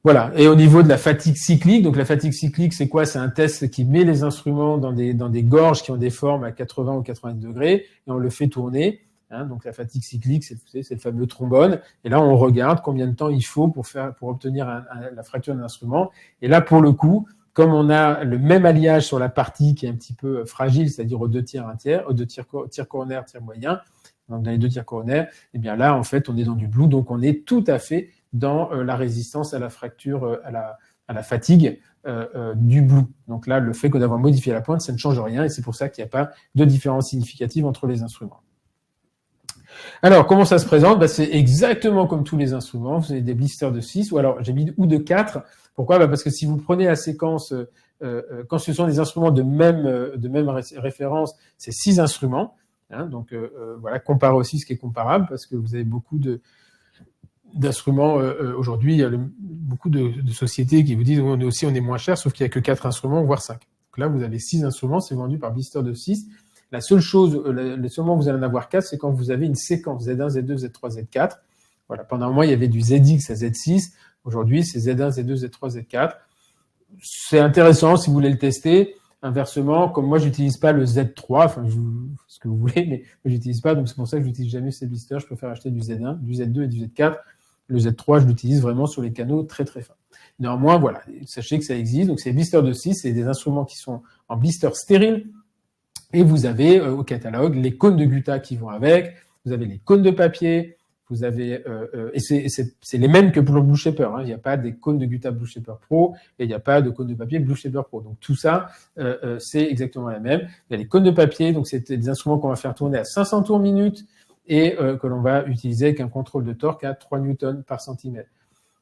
Voilà. Et au niveau de la fatigue cyclique, donc la fatigue cyclique, c'est quoi? C'est un test qui met les instruments dans des gorges qui ont des formes à 80 ou 90 degrés et on le fait tourner. Hein, donc la fatigue cyclique, c'est le fameux trombone. Et là, on regarde combien de temps il faut pour obtenir la fracture d'un instrument. Et là, pour le coup, comme on a le même alliage sur la partie qui est un petit peu fragile, c'est-à-dire aux 2 tiers, 1 tiers, aux 2 tiers coronaires, tiers moyen, donc dans les 2 tiers coronaires, eh bien là, en fait, on est dans du blue, donc on est tout à fait dans la résistance à la fracture, à la fatigue du blue. Donc là, le fait d'avoir modifié la pointe, ça ne change rien et c'est pour ça qu'il n'y a pas de différence significative entre les instruments. Alors, comment ça se présente? C'est exactement comme tous les instruments. Vous avez des blisters de 6 ou de 4. Pourquoi? Parce que si vous prenez la séquence, quand ce sont des instruments de même référence, c'est 6 instruments. Hein, donc voilà, comparez aussi ce qui est comparable parce que vous avez beaucoup d'instruments aujourd'hui. Il y a beaucoup de sociétés qui vous disent on est moins cher, sauf qu'il n'y a que 4 instruments, voire 5. Donc là, vous avez 6 instruments, c'est vendu par blister de 6. La seule chose, le seul moment où vous allez en avoir 4, c'est quand vous avez une séquence Z1, Z2, Z3, Z4. Voilà. Pendant un mois, il y avait du ZX à Z6. Aujourd'hui, c'est Z1, Z2, Z3, Z4. C'est intéressant si vous voulez le tester. Inversement, comme moi, j'utilise pas le Z3, enfin, ce que vous voulez, mais j'utilise pas, donc c'est pour ça que j'utilise jamais ces blisters. Je préfère acheter du Z1, du Z2 et du Z4. Le Z3, je l'utilise vraiment sur les canaux très très fins. Néanmoins, voilà, sachez que ça existe. Donc, c'est blister de 6, c'est des instruments qui sont en blister stérile. Et vous avez au catalogue les cônes de Gutta qui vont avec, vous avez les cônes de papier, vous avez et c'est les mêmes que pour le Blue Shaper. Hein. Il n'y a pas des cônes de Gutta Blue Shaper Pro et il n'y a pas de cônes de papier Blue Shaper Pro. Donc tout ça, c'est exactement la même. Il y a les cônes de papier, donc c'est des instruments qu'on va faire tourner à 500 tours minute et que l'on va utiliser avec un contrôle de torque à 3 newtons par centimètre.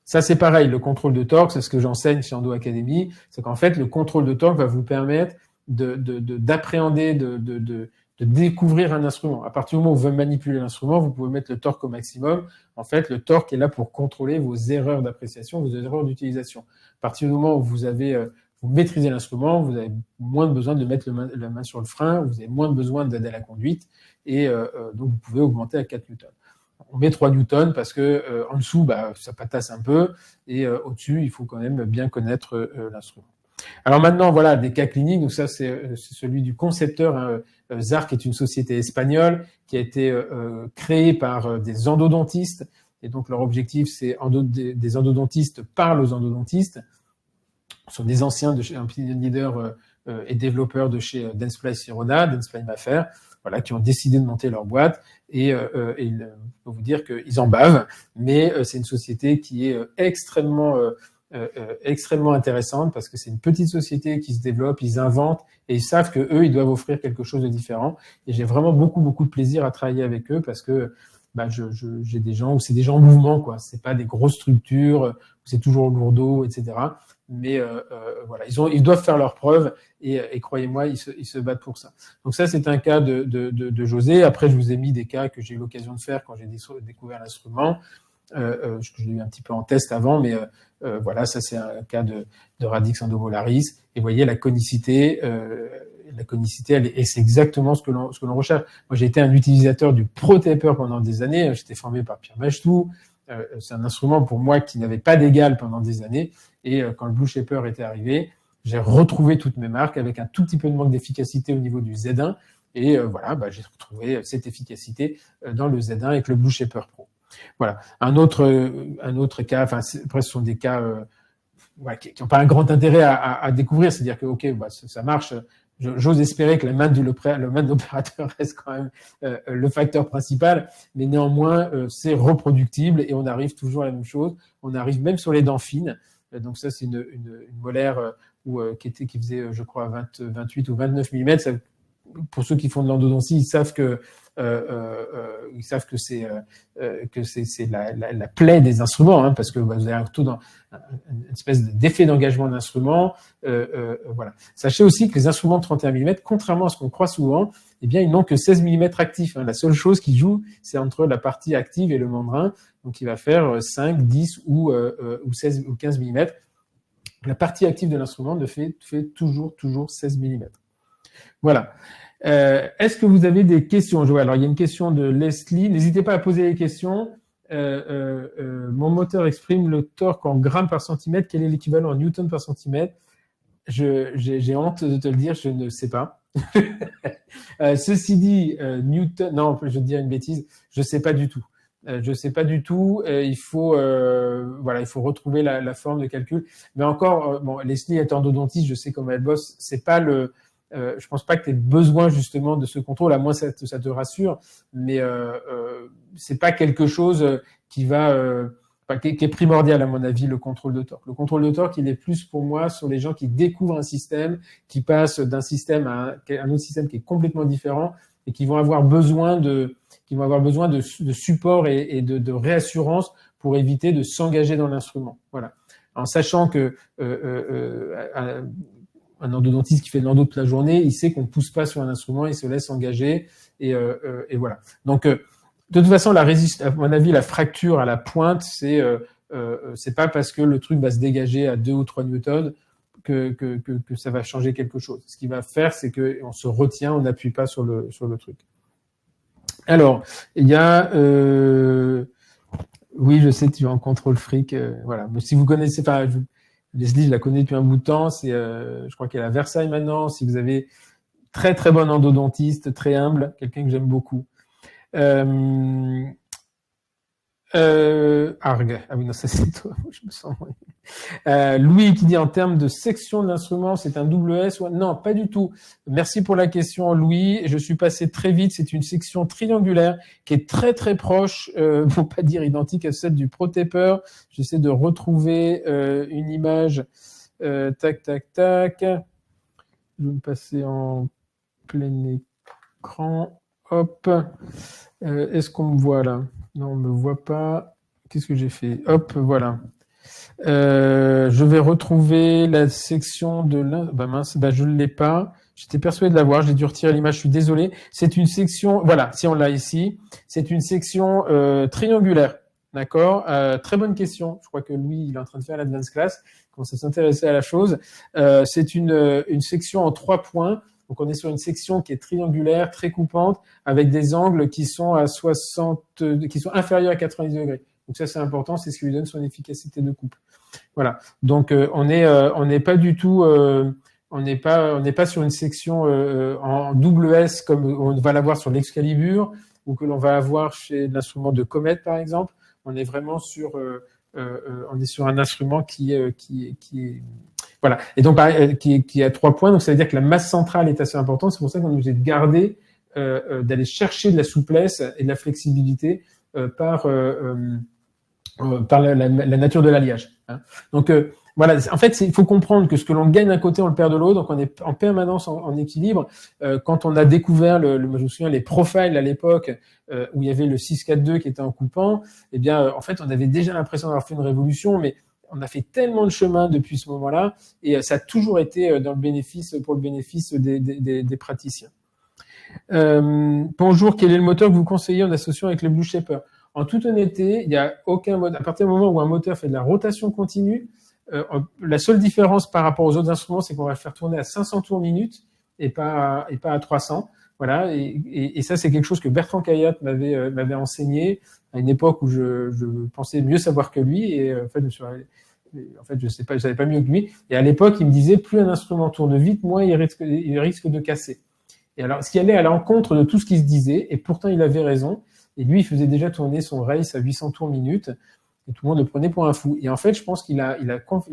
Ça, c'est pareil. Le contrôle de torque, c'est ce que j'enseigne chez Endo Academy, c'est qu'en fait, le contrôle de torque va vous permettre d'appréhender, de découvrir un instrument. À partir du moment où vous manipulez l'instrument, vous pouvez mettre le torque au maximum. En fait, le torque est là pour contrôler vos erreurs d'appréciation, vos erreurs d'utilisation. À partir du moment où vous maîtrisez l'instrument, vous avez moins besoin de mettre la main sur le frein, vous avez moins besoin d'aider à la conduite, et donc vous pouvez augmenter à 4 newtons. On met 3 newtons parce que en dessous, ça patasse un peu, et au-dessus, il faut quand même bien connaître l'instrument. Alors maintenant, voilà, des cas cliniques. Donc ça, c'est celui du concepteur. Hein. Zarc est une société espagnole qui a été créée par des endodontistes. Et donc leur objectif, c'est des endodontistes parlent aux endodontistes. Ce sont des anciens un leader et développeurs de chez Dentsply Sirona, Dentsply Maffer, voilà, qui ont décidé de monter leur boîte. Et je peux vous dire qu'ils en bavent, mais c'est une société qui est extrêmement extrêmement intéressante parce que c'est une petite société qui se développe, ils inventent et ils savent que eux, ils doivent offrir quelque chose de différent. Et j'ai vraiment beaucoup de plaisir à travailler avec eux parce que j'ai des gens où c'est des gens en mouvement, quoi. C'est pas des grosses structures où c'est toujours lourdeau, etc. Mais voilà, ils doivent faire leurs preuves et croyez-moi, ils se battent pour ça. Donc ça, c'est un cas de José. Après, je vous ai mis des cas que j'ai eu l'occasion de faire quand j'ai découvert l'instrument. Je l'ai eu un petit peu en test avant, mais voilà, ça c'est un cas de Radix endomolaris. Et vous voyez la conicité, et c'est exactement ce que l'on recherche. Moi, j'ai été un utilisateur du ProTaper pendant des années. J'étais formé par Pierre Machtou. C'est un instrument pour moi qui n'avait pas d'égal pendant des années. Et quand le Blue Shaper était arrivé, j'ai retrouvé toutes mes marques avec un tout petit peu de manque d'efficacité au niveau du Z1. Et voilà, j'ai retrouvé cette efficacité dans le Z1 avec le Blue Shaper Pro. Voilà. Un autre cas, enfin, après, ce sont des cas qui n'ont pas un grand intérêt à découvrir. C'est-à-dire que, OK, ça marche. J'ose espérer que la main de l'opérateur reste quand même le facteur principal, mais néanmoins, c'est reproductible et on arrive toujours à la même chose. On arrive même sur les dents fines. Donc ça, c'est une molaire qui faisait, je crois, 28 ou 29 mm. Ça, pour ceux qui font de l'endodontie, ils savent que c'est la plaie des instruments, hein, parce que vous avez une espèce d'effet d'engagement d'instrument. Voilà. Sachez aussi que les instruments de 31 mm, contrairement à ce qu'on croit souvent, eh bien, ils n'ont que 16 mm actifs. Hein. La seule chose qui joue, c'est entre la partie active et le mandrin. Donc, il va faire 5, 10 ou 16 ou 15 mm. La partie active de l'instrument fait toujours 16 mm. Voilà. Est-ce que vous avez des questions? Alors, il y a une question de Leslie. N'hésitez pas à poser les questions. Mon moteur exprime le torque en grammes par centimètre. Quel est l'équivalent en newton par centimètre? J'ai honte de te le dire, je ne sais pas. Ceci dit, newton, non, je vais te dire une bêtise, je ne sais pas du tout. Je sais pas du tout. Il faut retrouver la forme de calcul. Mais encore, Leslie est endodontiste, je sais comment elle bosse. C'est pas je pense pas que tu aies besoin justement de ce contrôle, à moins ça te rassure, mais c'est pas quelque chose qui est primordial à mon avis, le contrôle de torque. Le contrôle de torque, il est plus pour moi sur les gens qui découvrent un système, qui passent d'un système à un autre système qui est complètement différent et qui vont avoir besoin de support et de réassurance pour éviter de s'engager dans l'instrument. Voilà. En sachant que un endodontiste qui fait de l'endo toute la journée, il sait qu'on ne pousse pas sur un instrument, il se laisse engager et voilà. Donc, de toute façon, à mon avis, la fracture à la pointe, c'est pas parce que le truc va se dégager à 2 ou 3 newtons que ça va changer quelque chose. Ce qu'il va faire, c'est qu'on se retient, on n'appuie pas sur le truc. Alors, il y a oui, je sais, tu es en contrôle fric, voilà. Mais si vous connaissez pas, Leslie, je la connais depuis un bout de temps. Je crois qu'elle est à Versailles maintenant. Si vous avez très très bon endodontiste, très humble, quelqu'un que j'aime beaucoup. Arg. Ah oui, non, ça c'est toi. Je me sens. Louis qui dit en termes de section de l'instrument, c'est un double S. Non, pas du tout. Merci pour la question, Louis. Je suis passé très vite. C'est une section triangulaire qui est très très proche, pour pas dire identique à celle du ProTaper. J'essaie de retrouver une image. Tac. Je vais me passer en plein écran. Hop. Est-ce qu'on me voit là? Non, on me voit pas. Qu'est-ce que j'ai fait? Hop, voilà. Je vais retrouver la section de je ne l'ai pas. J'étais persuadé de l'avoir. J'ai dû retirer l'image. Je suis désolé. C'est une section. Voilà, si on l'a ici, c'est une section triangulaire. D'accord. Très bonne question. Je crois que Louis, il est en train de faire l'advanced class. Il commence à s'intéresser à la chose. C'est une section en 3 points. Donc, on est sur une section qui est triangulaire, très coupante, avec des angles qui sont inférieurs à 90 degrés. Donc ça, c'est important, c'est ce qui lui donne son efficacité de coupe. Voilà. Donc on n'est pas du tout, on n'est pas sur une section en double S comme on va l'avoir sur l'Excalibur ou que l'on va avoir chez l'instrument de Comet par exemple. On est vraiment sur un instrument qui est voilà. Et donc qui a 3 points. Donc ça veut dire que la masse centrale est assez importante. C'est pour ça qu'on est obligé de garder, d'aller chercher de la souplesse et de la flexibilité par la nature de l'alliage. Hein. Donc, voilà, en fait, il faut comprendre que ce que l'on gagne d'un côté, on le perd de l'autre, donc on est en permanence en équilibre. Quand on a découvert, moi, je me souviens, les profiles à l'époque, où il y avait le 6-4-2 qui était en coupant, eh bien, en fait, on avait déjà l'impression d'avoir fait une révolution, mais on a fait tellement de chemin depuis ce moment-là, et ça a toujours été pour le bénéfice des praticiens. Bonjour, quel est le moteur que vous conseillez en associant avec le Blue Shaper? En toute honnêteté, il n'y a aucun moteur. À partir du moment où un moteur fait de la rotation continue, la seule différence par rapport aux autres instruments, c'est qu'on va le faire tourner à 500 tours minute et pas à 300. Voilà. Et ça, c'est quelque chose que Bertrand Caillat m'avait enseigné à une époque où je pensais mieux savoir que lui. Et en fait, je savais pas mieux que lui. Et à l'époque, il me disait, plus un instrument tourne vite, moins il risque de casser. Et alors, ce qui allait à l'encontre de tout ce qui se disait, et pourtant il avait raison, et lui, il faisait déjà tourner son race à 800 tours minute, et tout le monde le prenait pour un fou. Et en fait, je pense qu'il a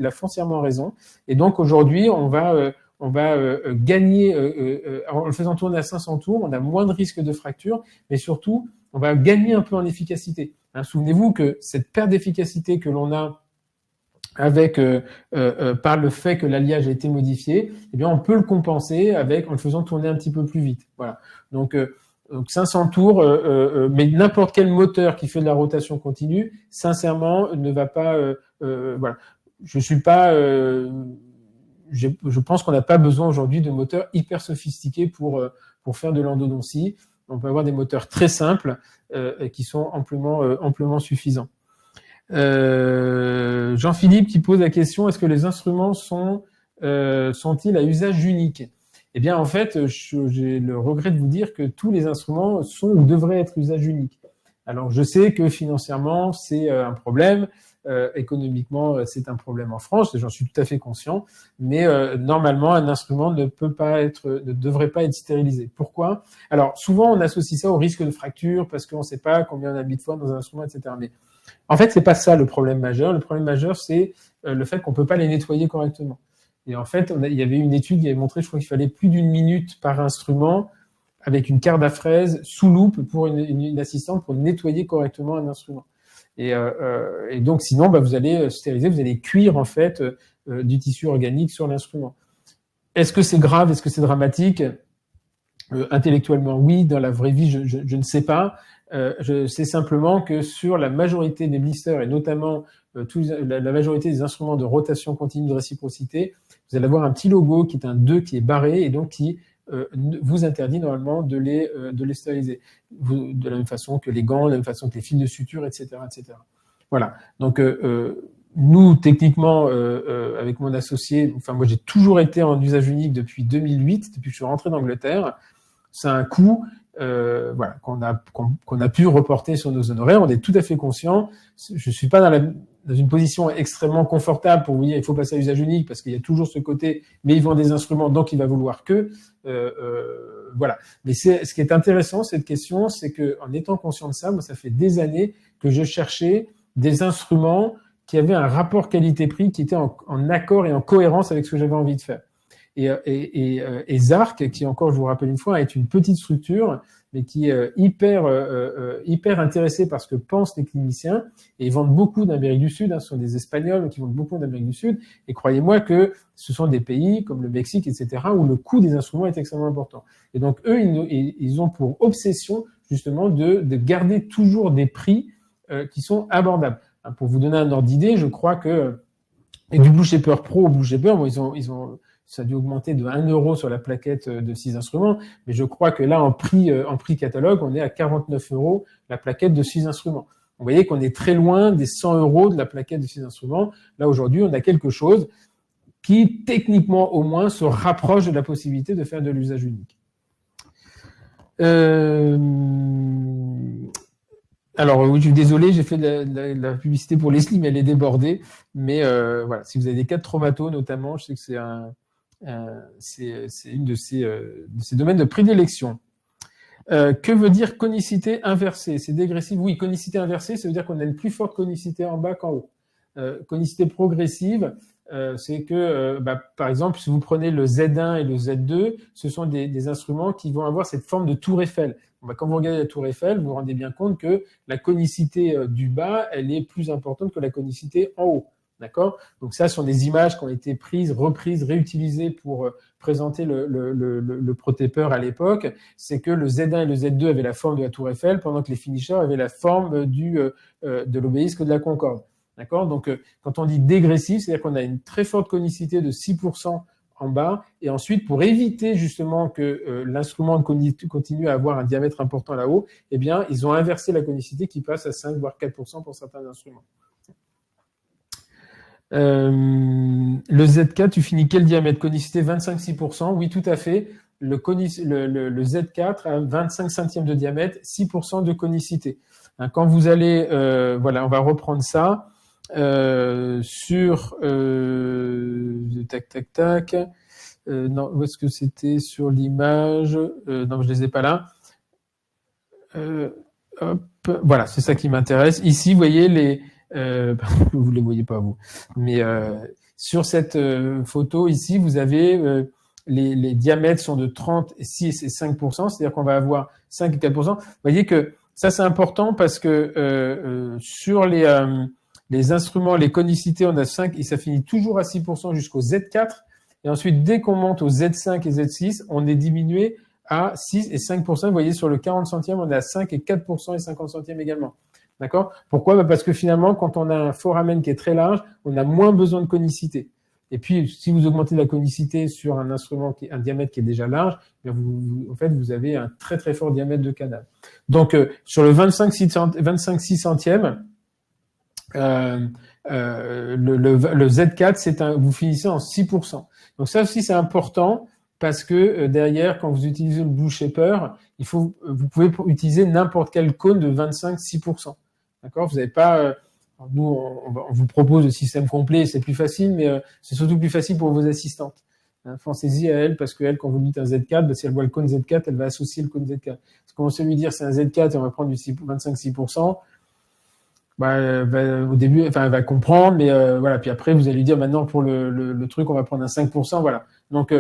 foncièrement raison. Et donc, aujourd'hui, on va gagner, en le faisant tourner à 500 tours, on a moins de risques de fracture, mais surtout, on va gagner un peu en efficacité. Hein, souvenez-vous que cette perte d'efficacité que l'on a avec par le fait que l'alliage a été modifié, eh bien on peut le compenser en le faisant tourner un petit peu plus vite. Voilà. Donc 500 tours, mais n'importe quel moteur qui fait de la rotation continue, sincèrement, ne va pas. Voilà. Je suis pas. Je pense qu'on n'a pas besoin aujourd'hui de moteurs hyper sophistiqués pour faire de l'endodontie. On peut avoir des moteurs très simples qui sont amplement suffisants. Jean-Philippe qui pose la question, est-ce que les instruments sont-ils à usage unique? Eh bien, en fait, j'ai le regret de vous dire que tous les instruments sont ou devraient être usage unique. Alors, je sais que financièrement, c'est un problème, économiquement, c'est un problème en France, j'en suis tout à fait conscient, mais normalement, un instrument ne devrait pas être stérilisé. Pourquoi? Alors, souvent, on associe ça au risque de fracture parce qu'on ne sait pas combien on a mis de fois dans un instrument, etc. Mais en fait, c'est pas ça le problème majeur. Le problème majeur, c'est le fait qu'on peut pas les nettoyer correctement. Et en fait, il y avait une étude qui avait montré, je crois qu'il fallait plus d'1 minute par instrument avec une carte à fraise sous loupe pour une assistante pour nettoyer correctement un instrument. Et donc, sinon, vous allez stériliser, vous allez cuire en fait du tissu organique sur l'instrument. Est-ce que c'est grave? Est-ce que c'est dramatique? Intellectuellement, oui. Dans la vraie vie, je ne sais pas. Je sais simplement que sur la majorité des blisters, et notamment la majorité des instruments de rotation continue de réciprocité, vous allez avoir un petit logo qui est un 2 qui est barré et donc qui vous interdit normalement de les stériliser. De la même façon que les gants, de la même façon que les fils de suture, etc. etc. Voilà. Donc, nous, techniquement, avec mon associé, moi j'ai toujours été en usage unique depuis 2008, depuis que je suis rentré d'Angleterre. C'est un coût voilà, qu'on a pu reporter sur nos honoraires. On est tout à fait conscient. Je suis pas dans une position extrêmement confortable pour vous dire il faut passer à usage unique parce qu'il y a toujours ce côté, mais ils vendent des instruments, donc il va vouloir que. Voilà. Mais ce qui est intéressant, cette question, c'est que en étant conscient de ça, moi, ça fait des années que je cherchais des instruments qui avaient un rapport qualité-prix qui était en accord et en cohérence avec ce que j'avais envie de faire. Et Zark, qui encore, je vous rappelle une fois, est une petite structure, mais qui est hyper intéressée par ce que pensent les cliniciens. Et ils vendent beaucoup d'Amérique du Sud, ce sont des Espagnols qui vendent beaucoup d'Amérique du Sud. Et croyez-moi que ce sont des pays comme le Mexique, etc., où le coût des instruments est extrêmement important. Et donc, eux, ils ont pour obsession, justement, de garder toujours des prix qui sont abordables. Pour vous donner un ordre d'idée, je crois que et du Blue Shaper Pro au Blue Shaper, ça a dû augmenter de 1 € sur la plaquette de 6 instruments, mais je crois que là, en prix catalogue, on est à 49 € la plaquette de 6 instruments. Vous voyez qu'on est très loin des 100 € de la plaquette de 6 instruments. Là, aujourd'hui, on a quelque chose qui, techniquement, au moins, se rapproche de la possibilité de faire de l'usage unique. Alors, oui, je suis désolé, j'ai fait de la publicité pour Leslie, mais elle est débordée. Mais voilà, si vous avez des cas de traumato, notamment, je sais que c'est une de ces domaines de prédilection. Que veut dire conicité inversée? C'est dégressif? Oui, conicité inversée, ça veut dire qu'on a une plus forte conicité en bas qu'en haut. Conicité progressive, c'est que, par exemple, si vous prenez le Z1 et le Z2, ce sont des instruments qui vont avoir cette forme de tour Eiffel. Quand vous regardez la tour Eiffel, vous vous rendez bien compte que la conicité du bas, elle est plus importante que la conicité en haut. D'accord? Donc ça, ce sont des images qui ont été prises, reprises, réutilisées pour présenter le prototypeur à l'époque. C'est que le Z1 et le Z2 avaient la forme de la Tour Eiffel, pendant que les finishers avaient la forme de l'obélisque de la Concorde. D'accord? Donc, quand on dit dégressif, c'est-à-dire qu'on a une très forte conicité de 6% en bas, et ensuite, pour éviter justement que l'instrument continue à avoir un diamètre important là-haut, eh bien, ils ont inversé la conicité qui passe à 5 voire 4% pour certains instruments. Le Z4, tu finis quel diamètre? Conicité 25-6%. Oui, tout à fait. Le Z4 a 25 centièmes de diamètre, 6% de conicité. Hein, quand vous allez, voilà, on va reprendre ça sur tac. Non, où est-ce que c'était sur l'image? Non, je les ai pas là. Hop, voilà, c'est ça qui m'intéresse. Ici, vous voyez les vous ne les voyez pas, vous. Mais sur cette photo, ici, vous avez les diamètres sont de 36 et 5%, c'est-à-dire qu'on va avoir 5 et 4%. Vous voyez que ça, c'est important parce que sur les instruments, les conicités, on a 5 et ça finit toujours à 6% jusqu'au Z4. Et ensuite, dès qu'on monte au Z5 et Z6, on est diminué à 6 et 5%. Vous voyez, sur le 40 centièmes, on est à 5 et 4% et 50 centièmes également. D'accord? Pourquoi? Parce que finalement, quand on a un foramen qui est très large, on a moins besoin de conicité. Et puis, si vous augmentez la conicité sur un instrument un diamètre qui est déjà large, en fait, vous avez un très très fort diamètre de canal. Donc, sur le 25/6 centièmes, le Z4, vous finissez en 6%. Donc ça aussi, c'est important parce que derrière, quand vous utilisez le Blue Shaper, vous pouvez utiliser n'importe quel cône de 25-6%. D'accord? Vous n'avez pas... nous, on vous propose le système complet, c'est plus facile, mais c'est surtout plus facile pour vos assistantes. Hein, pensez-y à elle, parce qu'elle, quand vous dites un Z4, si elle voit le cône Z4, elle va associer le cône Z4. Parce qu'on va lui dire c'est un Z4 et on va prendre du 25-6%, au début, elle va comprendre, mais voilà. Puis après, vous allez lui dire maintenant pour le truc, on va prendre un 5%, voilà. Donc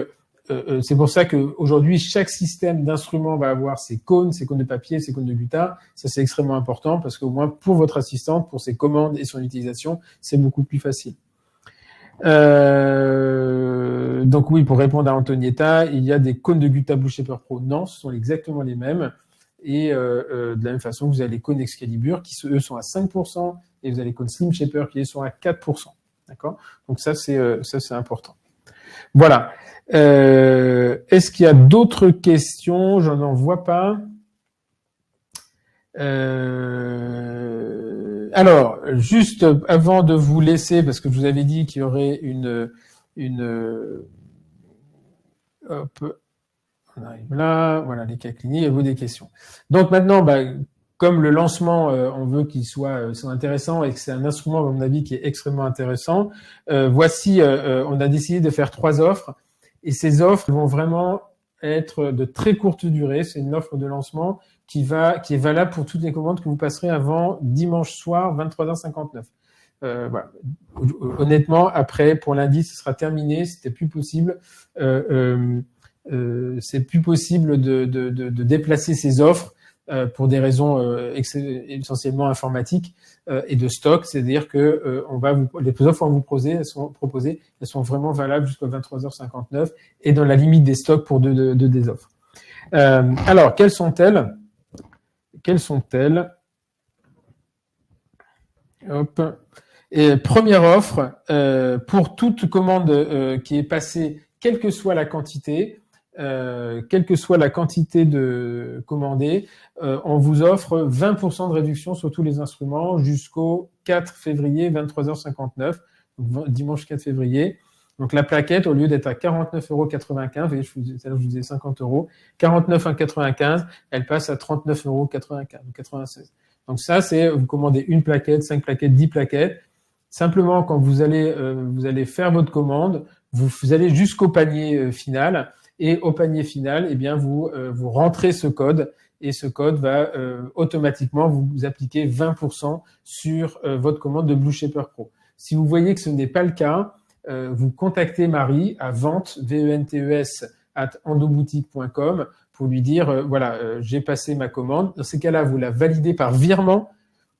c'est pour ça qu'aujourd'hui, chaque système d'instrument va avoir ses cônes de papier, ses cônes de guitare. Ça, c'est extrêmement important parce qu'au moins pour votre assistante, pour ses commandes et son utilisation, c'est beaucoup plus facile. Donc oui, pour répondre à Antonietta, il y a des cônes de Gutta Blue Shaper Pro. Non, ce sont exactement les mêmes. Et de la même façon, vous avez les cônes Excalibur qui, eux, sont à 5%, et vous avez les cônes Slim Shaper qui, eux, sont à 4%. D'accord? Donc ça, c'est important. Voilà. Est-ce qu'il y a d'autres questions? Je n'en vois pas. Alors, juste avant de vous laisser, parce que je vous avais dit qu'il y aurait hop, on arrive là, voilà, les cas cliniques, et vous des questions. Donc maintenant, comme le lancement, on veut qu'il soit intéressant et que c'est un instrument, à mon avis, qui est extrêmement intéressant, voici, on a décidé de faire 3 offres, et ces offres vont vraiment être de très courte durée. C'est une offre de lancement qui est valable pour toutes les commandes que vous passerez avant dimanche soir, 23h59. Voilà. Honnêtement, après, pour lundi, ce sera terminé, c'était plus possible. C'est plus possible de déplacer ces offres pour des raisons essentiellement informatiques et de stock, c'est-à-dire que les offres qu'on vous propose, elles sont vraiment valables jusqu'à 23h59 et dans la limite des stocks pour des offres. Alors, quelles sont-elles? Hop. Et première offre, pour toute commande qui est passée, quelle que soit la quantité, de commandée, on vous offre 20% de réduction sur tous les instruments jusqu'au 4 février, 23h59, donc dimanche 4 février. Donc la plaquette, au lieu d'être à 49,95 €, je vous disais 50 €, 49,95 €, elle passe à 39,96 €. Donc ça, c'est, vous commandez une plaquette, 5 plaquettes, 10 plaquettes. Simplement, quand vous allez faire votre commande, vous allez jusqu'au panier final. Et au panier final, eh bien, vous rentrez ce code et ce code va automatiquement vous appliquer 20% sur votre commande de Blue Shaper Pro. Si vous voyez que ce n'est pas le cas, vous contactez Marie à ventes@endoboutique.com pour lui dire voilà, j'ai passé ma commande. Dans ces cas-là, vous la validez par virement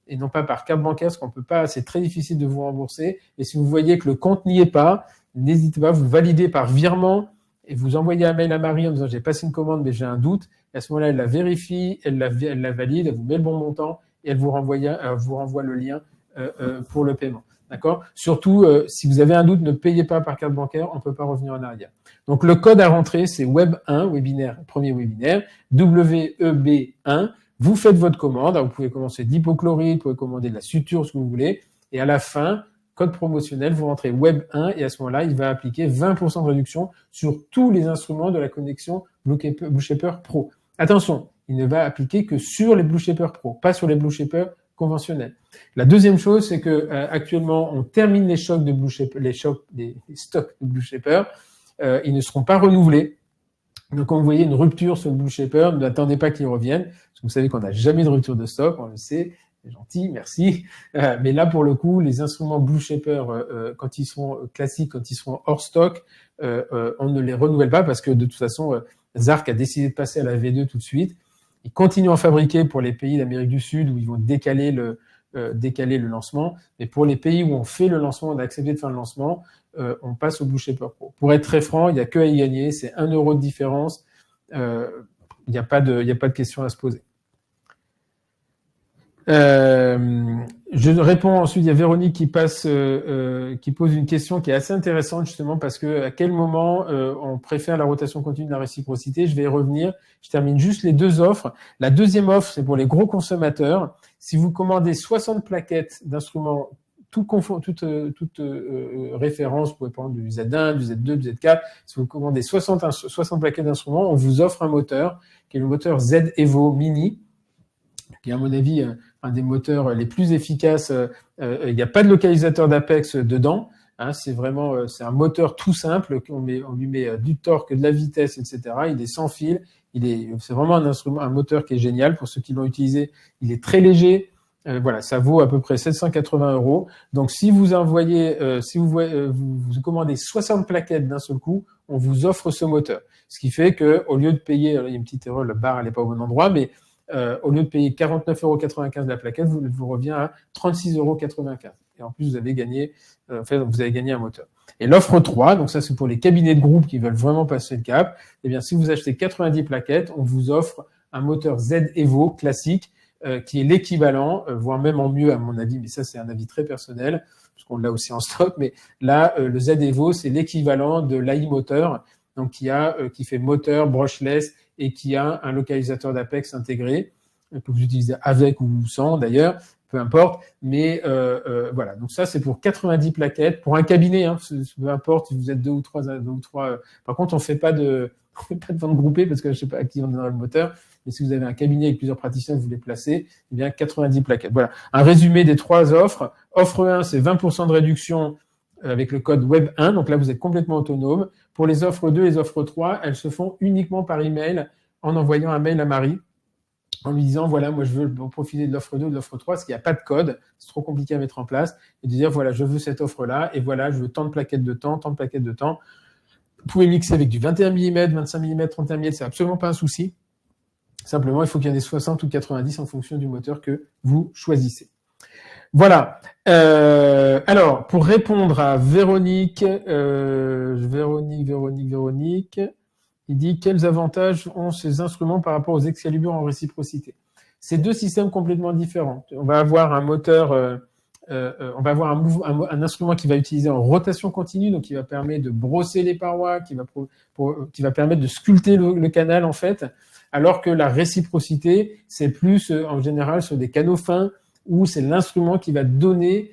et non pas par carte bancaire, parce qu'on peut pas, c'est très difficile de vous rembourser. Et si vous voyez que le compte n'y est pas, n'hésitez pas, vous validez par virement et vous envoyez un mail à Marie en disant j'ai passé une commande mais j'ai un doute. Et à ce moment-là, elle la vérifie, elle la valide, elle vous met le bon montant et elle vous renvoie le lien pour le paiement. D'accord ? Surtout, si vous avez un doute, ne payez pas par carte bancaire, on ne peut pas revenir en arrière. Donc le code à rentrer, c'est Web1, webinaire, premier webinaire, WEB1. Vous faites votre commande, vous pouvez commencer d'hypochlorite, vous pouvez commander de la suture, ce que vous voulez, et à la fin, code promotionnel, vous rentrez Web1 et à ce moment-là, il va appliquer 20% de réduction sur tous les instruments de la connexion Blue Shaper Pro. Attention, il ne va appliquer que sur les Blue Shaper Pro, pas sur les Blue Shaper conventionnels. La deuxième chose, c'est que actuellement, on termine les stocks de Blue Shaper, les stocks de Blue Shaper, ils ne seront pas renouvelés. Donc, quand vous voyez une rupture sur le Blue Shaper, n'attendez pas qu'ils reviennent, parce que vous savez qu'on n'a jamais de rupture de stock, on le sait, c'est gentil, merci. Mais là, pour le coup, les instruments Blue Shaper, quand ils sont classiques, quand ils sont hors stock, on ne les renouvelle pas parce que de toute façon, Zark a décidé de passer à la V2 tout de suite. Ils continuent à en fabriquer pour les pays d'Amérique du Sud où ils vont décaler le lancement. Mais pour les pays où on fait le lancement, on a accepté de faire le lancement, on passe au Blue Shaper Pro. Pour être très franc, il n'y a que à y gagner, c'est 1 € de différence. Il n'y a pas de question à se poser. Je réponds ensuite, il y a Véronique qui pose une question qui est assez intéressante justement parce que à quel moment on préfère la rotation continue de la réciprocité. Je vais y revenir. Je termine juste les deux offres. La deuxième offre, c'est pour les gros consommateurs. Si vous commandez 60 plaquettes d'instruments, toute référence, vous pouvez prendre du Z1, du Z2, du Z4. Si vous commandez 60 plaquettes d'instruments, on vous offre un moteur qui est le moteur Z Evo Mini, qui est à mon avis un des moteurs les plus efficaces. Il n'y a pas de localisateur d'Apex dedans. Hein, c'est un moteur tout simple. On lui met du torque, de la vitesse, etc. Il est sans fil. C'est vraiment un moteur qui est génial. Pour ceux qui l'ont utilisé, il est très léger. Voilà, ça vaut à peu près 780 €. Donc, si vous envoyez, vous commandez 60 plaquettes d'un seul coup, on vous offre ce moteur. Ce qui fait que, au lieu de payer, il y a une petite erreur, le bar n'est pas au bon endroit, mais au lieu de payer 49,95 € la plaquette, vous revient à 36,95 €. Et en plus, vous avez gagné un moteur. Et l'offre 3, donc ça c'est pour les cabinets de groupe qui veulent vraiment passer le cap. Eh bien, si vous achetez 90 plaquettes, on vous offre un moteur Z Evo classique qui est l'équivalent, voire même en mieux à mon avis, mais ça c'est un avis très personnel, parce qu'on l'a aussi en stock, mais là, le Z Evo, c'est l'équivalent de l'AI moteur, donc qui fait moteur, brushless, et qui a un localisateur d'Apex intégré, que vous utilisez avec ou sans d'ailleurs, peu importe, mais voilà, donc ça c'est pour 90 plaquettes, pour un cabinet, hein, peu importe si vous êtes deux ou trois. Par contre, on fait pas de vente groupée parce que je sais pas à qui on donnera le moteur, mais si vous avez un cabinet avec plusieurs praticiens, vous les placez, eh bien 90 plaquettes. Voilà, un résumé des trois offres. Offre 1, c'est 20% de réduction avec le code WEB1, donc là vous êtes complètement autonome. Pour les offres 2 et les offres 3, elles se font uniquement par email en envoyant un mail à Marie en lui disant voilà, moi je veux profiter de l'offre 2 ou de l'offre 3 parce qu'il n'y a pas de code, c'est trop compliqué à mettre en place, et de dire voilà, je veux cette offre-là, et voilà, je veux tant de plaquettes de temps, tant de plaquettes de temps. Vous pouvez mixer avec du 21 mm, 25 mm, 31 mm, c'est absolument pas un souci. Simplement, il faut qu'il y en ait 60 ou 90 en fonction du moteur que vous choisissez. Voilà. Alors, pour répondre à Véronique, il dit quels avantages ont ces instruments par rapport aux Excalibur en réciprocité. C'est deux systèmes complètement différents. On va avoir un moteur, on va avoir un instrument qui va utiliser en rotation continue, donc qui va permettre de brosser les parois, qui va permettre de sculpter le canal en fait, alors que la réciprocité, c'est plus en général sur des canaux fins, où c'est l'instrument qui va donner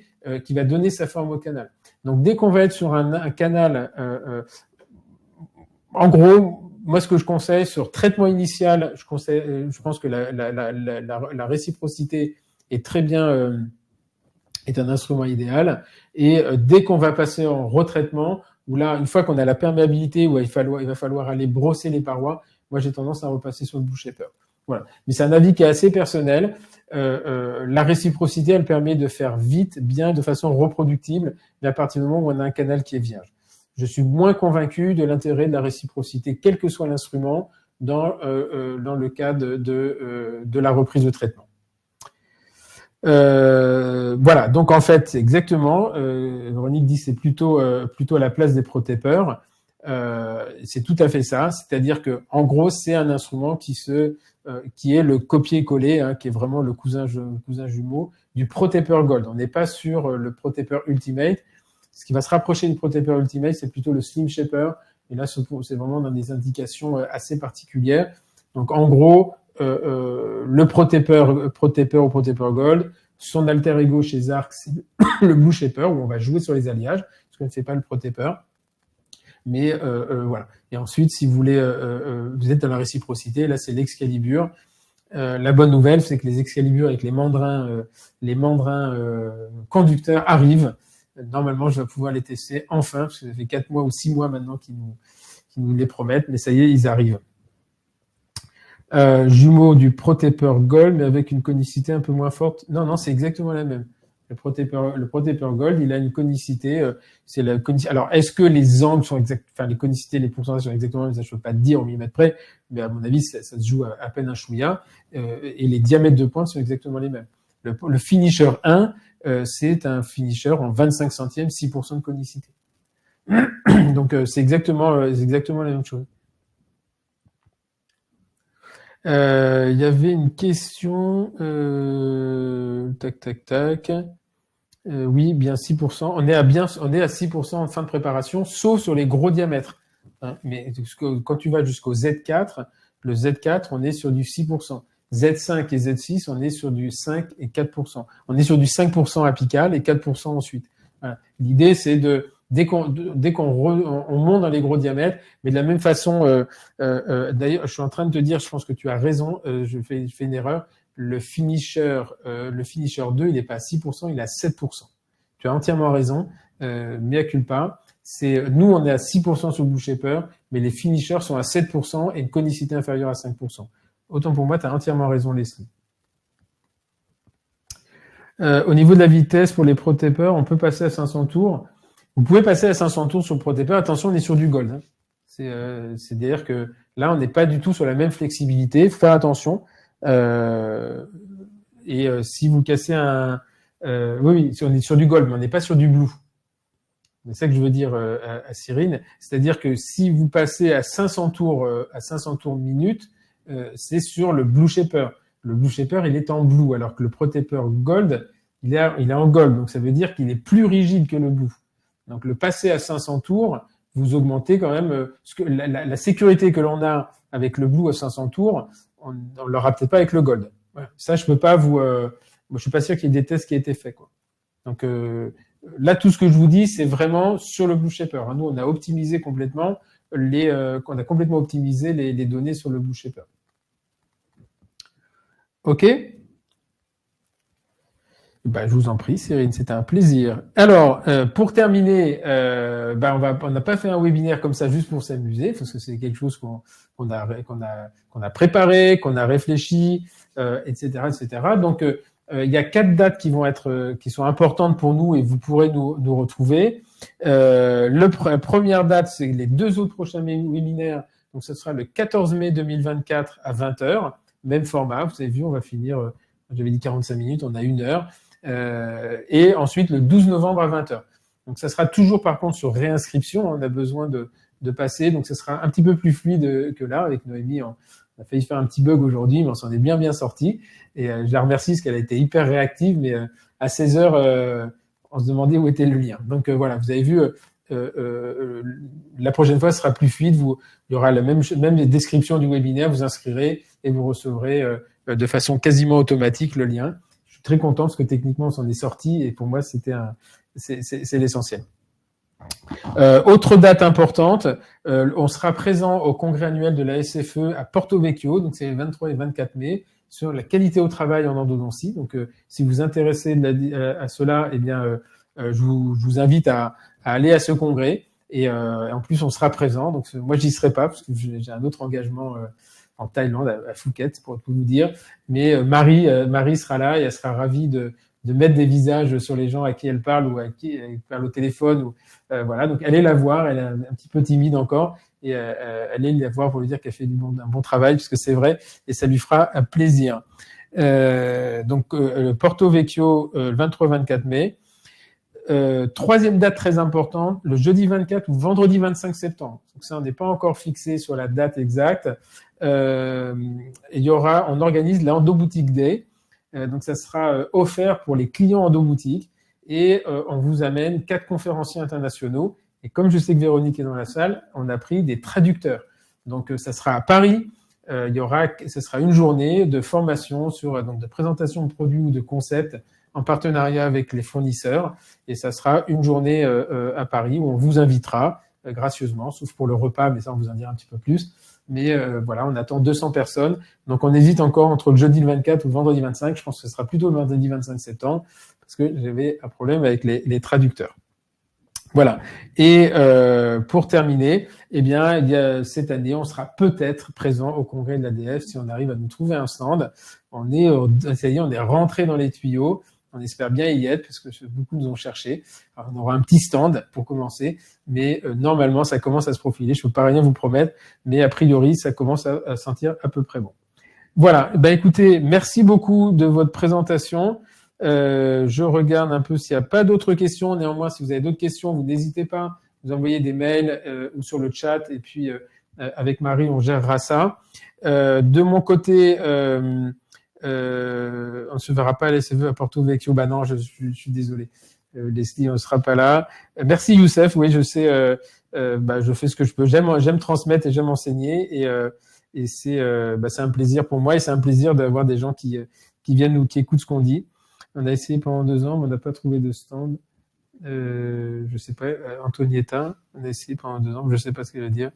sa forme au canal. Donc, dès qu'on va être sur un canal, en gros, moi, ce que je conseille sur traitement initial, je pense que la réciprocité est très bien, est un instrument idéal. Et dès qu'on va passer en retraitement, où là, une fois qu'on a la perméabilité, où il va falloir aller brosser les parois, moi, j'ai tendance à repasser sur le Blue Shaper. Voilà. Mais c'est un avis qui est assez personnel. La réciprocité, elle permet de faire vite, bien, de façon reproductible, mais à partir du moment où on a un canal qui est vierge. Je suis moins convaincu de l'intérêt de la réciprocité, quel que soit l'instrument, dans le cas de la reprise de traitement. Voilà, donc en fait, c'est exactement, Véronique dit c'est plutôt à la place des protépeurs. C'est tout à fait ça, c'est-à-dire que en gros, c'est un instrument qui est le copier-coller, hein, qui est vraiment le cousin jumeau du protépeur Gold. On n'est pas sur le protépeur Ultimate. Ce qui va se rapprocher du protépeur Ultimate, c'est plutôt le Slim Shaper. Et là, c'est vraiment dans des indications assez particulières. Donc en gros, le protépeur ou protépeur Gold, son alter ego chez Zark, c'est le Blue Shaper, où on va jouer sur les alliages, parce qu'on ne fait pas le protépeur. Mais voilà. Et ensuite, si vous voulez, vous êtes dans la réciprocité, là c'est l'Excalibur. La bonne nouvelle, c'est que les Excalibur avec les mandrins conducteurs arrivent. Normalement, je vais pouvoir les tester enfin, parce que ça fait 4 mois ou 6 mois maintenant qu'ils nous les promettent, mais ça y est, ils arrivent. Jumeau du protépeur Gold, mais avec une conicité un peu moins forte. Non, c'est exactement la même. Le protépeur Gold, il a une conicité. Alors, est-ce que les angles sont exacts, enfin les conicités, les pourcentages sont exactement les mêmes, ça je peux pas te dire au millimètre près, mais à mon avis, ça se joue à peine un chouïa. Et les diamètres de pointe sont exactement les mêmes. Le finisher 1, c'est un finisher en 25 centièmes, 6% de conicité. Donc c'est exactement la même chose. Il y avait une question. Tac. Oui, bien 6%. On est à 6% en fin de préparation, sauf sur les gros diamètres. Hein. Mais quand tu vas jusqu'au Z4, le Z4, on est sur du 6%. Z5 et Z6, on est sur du 5 et 4%. On est sur du 5% apical et 4% ensuite. Voilà. L'idée, c'est dès qu'on monte dans les gros diamètres, mais de la même façon, d'ailleurs, je suis en train de te dire, je pense que tu as raison, je fais une erreur. Le finisher 2, il n'est pas à 6%, il est à 7%. Tu as entièrement raison, mea culpa. Nous, on est à 6% sur Blue Shaper, mais les finishers sont à 7% et une conicité inférieure à 5%. Autant pour moi, tu as entièrement raison, Leslie. Au niveau de la vitesse pour les protépeurs, on peut passer à 500 tours. Vous pouvez passer à 500 tours sur le protépeur. Attention, on est sur du gold. Hein. C'est-à-dire que là, on n'est pas du tout sur la même flexibilité. Faut faire attention. Si vous cassez oui, on est sur du gold, mais on n'est pas sur du blue. C'est ça que je veux dire à Cyrine. C'est-à-dire que si vous passez à 500 tours minute, c'est sur le Blue Shaper. Le Blue Shaper, il est en blue, alors que le protépeur gold, il est en gold. Donc ça veut dire qu'il est plus rigide que le blue. Donc le passer à 500 tours, vous augmentez quand même la sécurité que l'on a avec le blue à 500 tours, on ne l'aura peut-être pas avec le gold. Voilà. Ça, je peux pas moi, je suis pas sûr qu'il y ait des tests qui aient été faits, quoi. Donc là, tout ce que je vous dis, c'est vraiment sur le Blue Shaper. Nous, on a optimisé complètement les données sur le Blue Shaper. Ok. Ben, je vous en prie, Cyrine, c'était un plaisir. Alors, pour terminer, on n'a pas fait un webinaire comme ça juste pour s'amuser, parce que c'est quelque chose qu'on a préparé, qu'on a réfléchi, etc. Donc, il y a 4 dates qui sont importantes pour nous et vous pourrez nous retrouver. La première date, c'est les 2 autres prochains webinaires. Donc, ce sera le 14 mai 2024 à 20h. Même format. Vous avez vu, on va finir, j'avais dit 45 minutes, on a 1 heure. Et ensuite, le 12 novembre à 20h. Donc, ça sera toujours, par contre, sur réinscription. On a besoin de passer. Donc, ce sera un petit peu plus fluide que là. Avec Noémie, on a failli faire un petit bug aujourd'hui, mais on s'en est bien sorti. Et je la remercie parce qu'elle a été hyper réactive, mais à 16h, on se demandait où était le lien. Donc voilà, vous avez vu, la prochaine fois, ce sera plus fluide. Il y aura même les descriptions du webinaire, vous inscrirez et vous recevrez de façon quasiment automatique le lien. Je suis très content parce que techniquement, on s'en est sorti et pour moi, c'est l'essentiel. Autre date importante, on sera présent au congrès annuel de la SFE à Porto Vecchio, donc c'est les 23 et 24 mai, sur la qualité au travail en endodontie. Donc, si vous vous intéressez à cela, eh bien, je vous invite à aller à ce congrès. Et en plus, on sera présent. Donc, moi, j'y serai pas parce que j'ai un autre engagement en Thaïlande, à Phuket, pour tout vous dire. Mais Marie sera là et elle sera ravie de mettre des visages sur les gens à qui elle parle ou à qui elle parle au téléphone. Voilà, donc allez la voir, elle est un petit peu timide encore, et allez la voir pour lui dire qu'elle fait un bon travail, puisque c'est vrai, et ça lui fera un plaisir. Porto Vecchio, le 23-24 mai. Troisième date très importante, le jeudi 24 ou vendredi 25 septembre. Donc ça, on n'est pas encore fixé sur la date exacte. On organise la Endo Boutique Day. Donc ça sera offert pour les clients Endo Boutique et on vous amène 4 conférenciers internationaux. Et comme je sais que Véronique est dans la salle, on a pris des traducteurs. Donc ça sera à Paris. Ce sera une journée de formation sur de présentation de produits ou de concepts en partenariat avec les fournisseurs. Et ça sera une journée à Paris où on vous invitera gracieusement, sauf pour le repas, mais ça on vous en dira un petit peu plus. Mais voilà, on attend 200 personnes. Donc on hésite encore entre le jeudi le 24 ou le vendredi 25. Je pense que ce sera plutôt le vendredi 25 septembre parce que j'avais un problème avec les traducteurs. Voilà. Et pour terminer, cette année, on sera peut-être présent au congrès de l'ADF si on arrive à nous trouver un stand. Ça y est, on est rentré dans les tuyaux. On espère bien y être parce que beaucoup nous ont cherché. Alors, on aura un petit stand pour commencer, mais normalement, ça commence à se profiler. Je peux pas rien vous promettre, mais a priori, ça commence à sentir à peu près bon. Voilà. Écoutez, merci beaucoup de votre présentation. Je regarde un peu s'il n'y a pas d'autres questions. Néanmoins, si vous avez d'autres questions, vous n'hésitez pas. Vous envoyez des mails ou sur le chat et puis avec Marie, on gérera ça. De mon côté, on ne se verra pas à l'SFE à Porto Vecchio. Non, je suis désolé. Leslie, on ne sera pas là. Merci Youssef. Oui, je sais. Je fais ce que je peux. J'aime transmettre et j'aime enseigner et c'est un plaisir pour moi et c'est un plaisir d'avoir des gens qui viennent ou qui écoutent ce qu'on dit. On a essayé pendant 2 ans, mais on n'a pas trouvé de stand. Je sais pas, Antonietta, on a essayé pendant 2 ans, mais je sais pas ce qu'elle veut dire.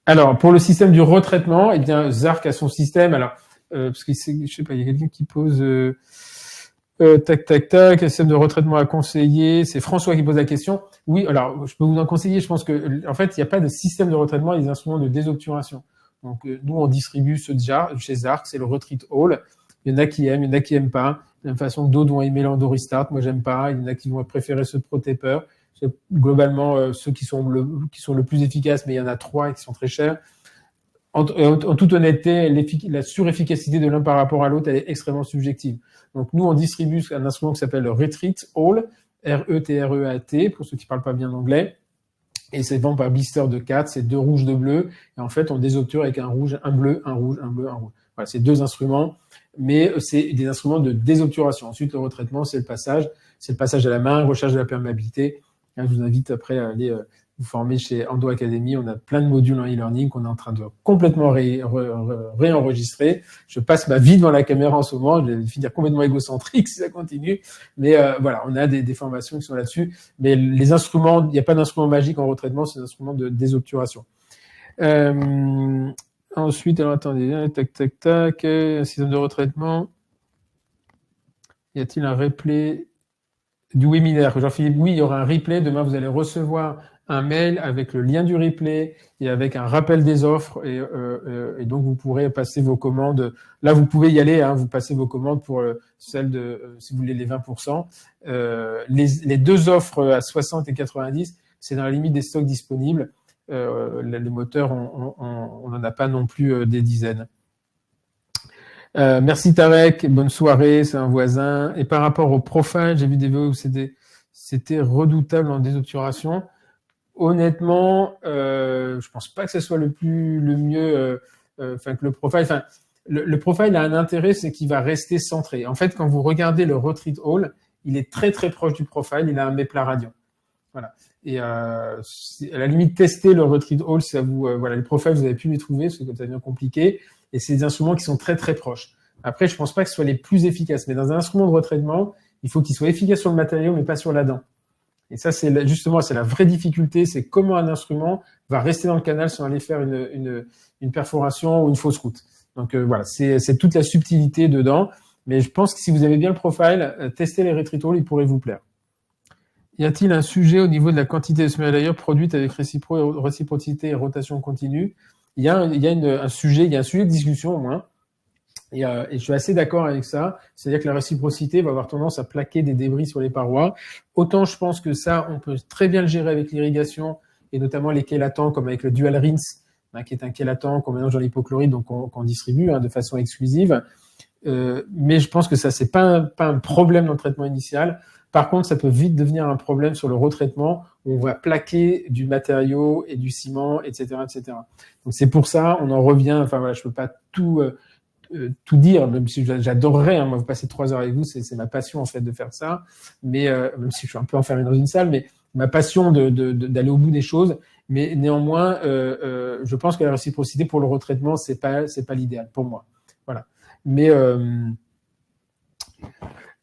Alors, pour le système du retraitement, Zark a son système. Alors, parce que je sais pas, il y a quelqu'un qui pose système de retraitement à conseiller. C'est François qui pose la question. Oui, alors je peux vous en conseiller. Je pense que en fait, il n'y a pas de système de retraitement, il y a des instruments de désobturation. Donc, nous, on distribue ceux de chez Zark, c'est le Retreat Hall. Il y en a qui aiment, il y en a qui aiment pas. De la même façon que d'autres vont aimer l'Endo Restart. Moi, j'aime pas. Il y en a qui vont préférer ceux de ProTaper. C'est globalement ceux qui sont le plus efficaces, mais il y en a 3 et qui sont très chers. En toute honnêteté, la surefficacité de l'un par rapport à l'autre, elle est extrêmement subjective. Donc, nous, on distribue un instrument qui s'appelle le Retreat Hall, R-E-T-R-E-A-T, pour ceux qui parlent pas bien anglais. Et c'est vendu par blister de 4, c'est 2 rouges, 2 bleus. Et en fait, on désobture avec un rouge, un bleu, un rouge, un bleu, un rouge. Voilà, c'est 2 instruments, mais c'est des instruments de désobturation. Ensuite, le retraitement, c'est le passage à la main, recherche de la perméabilité. Je vous invite après à aller vous former chez Endo Academy. On a plein de modules en e-learning qu'on est en train de complètement réenregistrer. Je passe ma vie devant la caméra en ce moment. Je vais finir complètement égocentrique si ça continue. Mais voilà, on a des formations qui sont là-dessus. Mais les instruments, il n'y a pas d'instrument magique en retraitement, c'est un instrument de désobturation. Ensuite, alors attendez, un système de retraitement. Y a-t-il un replay du webinaire? Jean-Philippe, oui, il y aura un replay. Demain, vous allez recevoir un mail avec le lien du replay et avec un rappel des offres. Et donc, vous pourrez passer vos commandes. Là, vous pouvez y aller. Vous passez vos commandes pour celle de, si vous voulez, les 20%. Les 2 offres à 60 et 90, c'est dans la limite des stocks disponibles. Les moteurs, on n'en a pas non plus des dizaines. Merci Tarek, bonne soirée, c'est un voisin. Et par rapport au profile, j'ai vu des vidéos où c'était redoutable en désobturation. Honnêtement, je pense pas que ce soit le mieux, que le profile. Enfin, le profile a un intérêt, c'est qu'il va rester centré. En fait, quand vous regardez le Retreat Hall, il est très très proche du profile. Il a un méplat radian. Voilà. Et à la limite, tester le Retreat Hall, ça vous, voilà, les profiles, vous avez pu les trouver, parce que ça devient compliqué. Et c'est des instruments qui sont très très proches. Après, je pense pas que ce soit les plus efficaces, mais dans un instrument de retraitement, il faut qu'il soit efficace sur le matériau, mais pas sur la dent. Et ça, c'est la vraie difficulté, c'est comment un instrument va rester dans le canal sans aller faire une perforation ou une fausse route. Donc voilà, c'est toute la subtilité dedans. Mais je pense que si vous avez bien le profile, testez les Retreat Hall, ils pourraient vous plaire. Y a-t-il un sujet au niveau de la quantité de semelles d'ailleurs produite avec réciprocité et rotation continue? Il y a un sujet de discussion au moins. Et je suis assez d'accord avec ça. C'est-à-dire que la réciprocité va avoir tendance à plaquer des débris sur les parois. Autant je pense que ça, on peut très bien le gérer avec l'irrigation et notamment les chélatants comme avec le dual rinse qui est un chélatant qu'on mélange dans l'hypochlorite, donc qu'on distribue de façon exclusive. Mais je pense que ça, c'est pas un problème dans le traitement initial. Par contre, ça peut vite devenir un problème sur le retraitement, où on va plaquer du matériau et du ciment, etc., etc. Donc c'est pour ça, on en revient. Enfin voilà, je peux pas tout dire, même si j'adorerais, moi, vous passer 3 heures avec vous, c'est ma passion en fait de faire ça. Mais même si je suis un peu enfermé dans une salle, mais ma passion d'aller au bout des choses. Mais néanmoins, je pense que la réciprocité pour le retraitement, c'est pas l'idéal pour moi. Voilà. Mais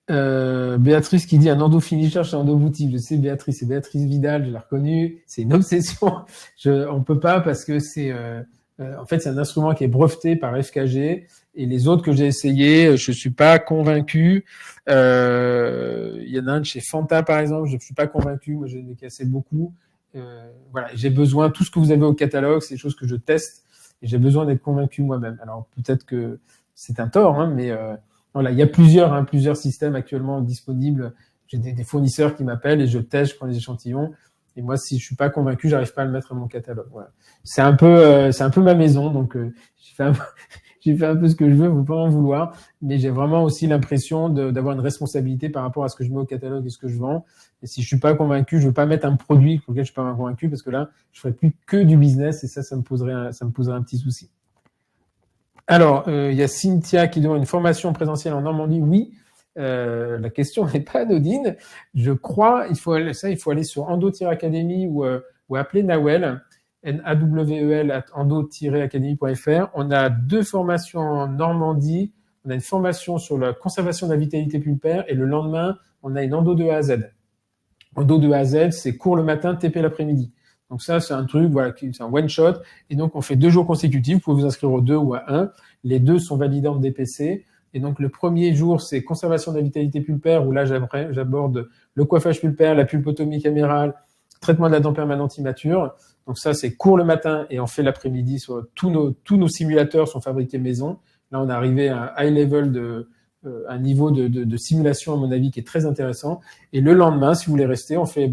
Béatrice qui dit un endo-finisher chez Endoboutique. Je sais, Béatrice, c'est Béatrice Vidal, je l'ai reconnue. C'est une obsession. On peut pas parce que c'est en fait, c'est un instrument qui est breveté par FKG et les autres que j'ai essayé, je suis pas convaincu. Il y en a un de chez Fanta, par exemple, je suis pas convaincu. Moi, j'ai cassé beaucoup. Voilà, j'ai besoin, tout ce que vous avez au catalogue, c'est des choses que je teste et j'ai besoin d'être convaincu moi-même. Alors, peut-être que c'est un tort, mais voilà, il y a plusieurs systèmes actuellement disponibles. J'ai des fournisseurs qui m'appellent et je teste, je prends les échantillons. Et moi, si je suis pas convaincu, j'arrive pas à le mettre dans mon catalogue. Voilà. C'est un peu ma maison, donc j'ai fait un peu ce que je veux, vous pouvez en vouloir, mais j'ai vraiment aussi l'impression d'avoir une responsabilité par rapport à ce que je mets au catalogue et ce que je vends. Et si je suis pas convaincu, je veux pas mettre un produit pour lequel je suis pas convaincu, parce que là, je ferais plus que du business et ça me poserait un petit souci. Alors, il y a Cynthia qui demande une formation présentielle en Normandie. Oui. La question n'est pas anodine. Je crois, il faut aller sur Endo-Academy ou appeler Nawel, Nawel, endo-academy.fr. On a 2 formations en Normandie. On a une formation sur la conservation de la vitalité pulpaire et le lendemain, on a une endo de A à Z. Endo de A à Z, c'est cours le matin, TP l'après-midi. Donc ça, c'est un truc, voilà, c'est un one shot. Et donc, on fait 2 jours consécutifs. Vous pouvez vous inscrire aux 2 ou à 1. Les 2 sont validés en DPC. Et donc, le premier jour, c'est conservation de la vitalité pulpaire, où là, j'aborde le coiffage pulpaire, la pulpotomie camérale, traitement de la dent permanente immature. Donc ça, c'est cours le matin et on fait l'après-midi. Tous nos simulateurs sont fabriqués maison. Là, on est arrivé à un high level un niveau de simulation, à mon avis, qui est très intéressant. Et le lendemain, si vous voulez rester, on fait,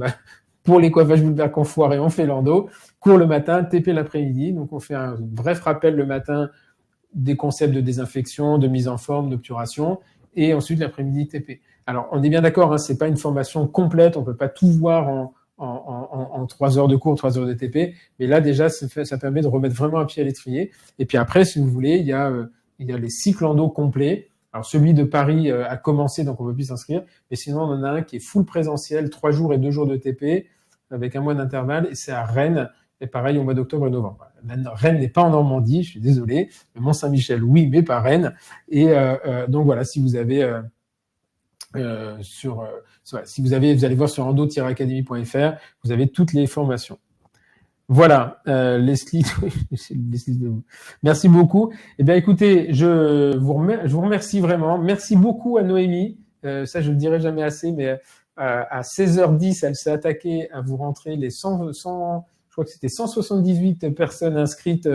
pour les coiffages pulpaires qu'on foiré, on fait l'endo. Cours le matin, TP l'après-midi. Donc, on fait un bref rappel le matin des concepts de désinfection, de mise en forme, d'obturation, et ensuite l'après-midi TP. Alors, on est bien d'accord, c'est pas une formation complète, on peut pas tout voir en 3 heures de cours, 3 heures de TP, mais là déjà, ça permet de remettre vraiment un pied à l'étrier. Et puis après, si vous voulez, il y a les cycles endo complets. Alors, celui de Paris a commencé, donc on peut plus s'inscrire, mais sinon, on en a un qui est full présentiel, 3 jours et 2 jours de TP, avec un mois d'intervalle, et c'est à Rennes. Et pareil au mois d'octobre et novembre. Rennes n'est pas en Normandie, je suis désolé. Mais Mont-Saint-Michel, oui, mais pas Rennes. Et donc voilà, si vous avez si vous allez voir sur endo-academy.fr, vous avez toutes les formations. Voilà, Leslie, merci beaucoup. Eh bien, écoutez, je vous remercie vraiment. Merci beaucoup à Noémie. Ça, je le dirai jamais assez, mais à 16h10, elle s'est attaquée à vous rentrer les 100 je crois que c'était 178 personnes inscrites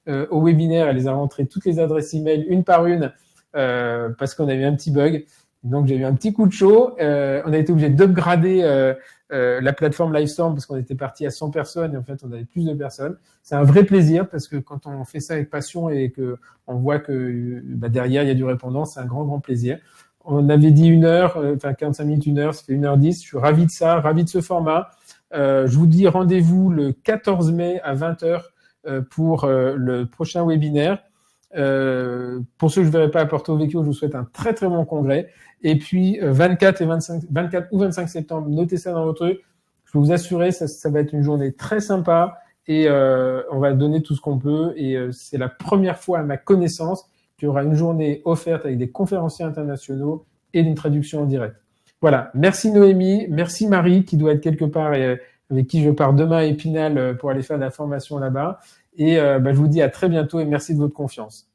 au webinaire. Elle les a rentrées toutes les adresses email une par une parce qu'on a eu un petit bug. Donc, j'ai eu un petit coup de chaud. On a été obligé d'upgrader la plateforme Livestorm parce qu'on était parti à 100 personnes et en fait, on avait plus de personnes. C'est un vrai plaisir parce que quand on fait ça avec passion et que on voit que derrière, il y a du répondant, c'est un grand, grand plaisir. On avait dit 1 heure, 45 minutes, 1 heure, ça fait 1h10. Je suis ravi de ça, ravi de ce format. Je vous dis rendez-vous le 14 mai à 20h pour le prochain webinaire. Pour ceux que je ne verrai pas à Porto Vecchio, je vous souhaite un très très bon congrès. Et puis 24 ou 25 septembre, notez ça dans votre truc. Je peux vous assurer, ça va être une journée très sympa et on va donner tout ce qu'on peut. Et c'est la première fois à ma connaissance qu'il y aura une journée offerte avec des conférenciers internationaux et une traduction en direct. Voilà, merci Noémie, merci Marie qui doit être quelque part et avec qui je pars demain à Épinal pour aller faire de la formation là-bas. Et je vous dis à très bientôt et merci de votre confiance.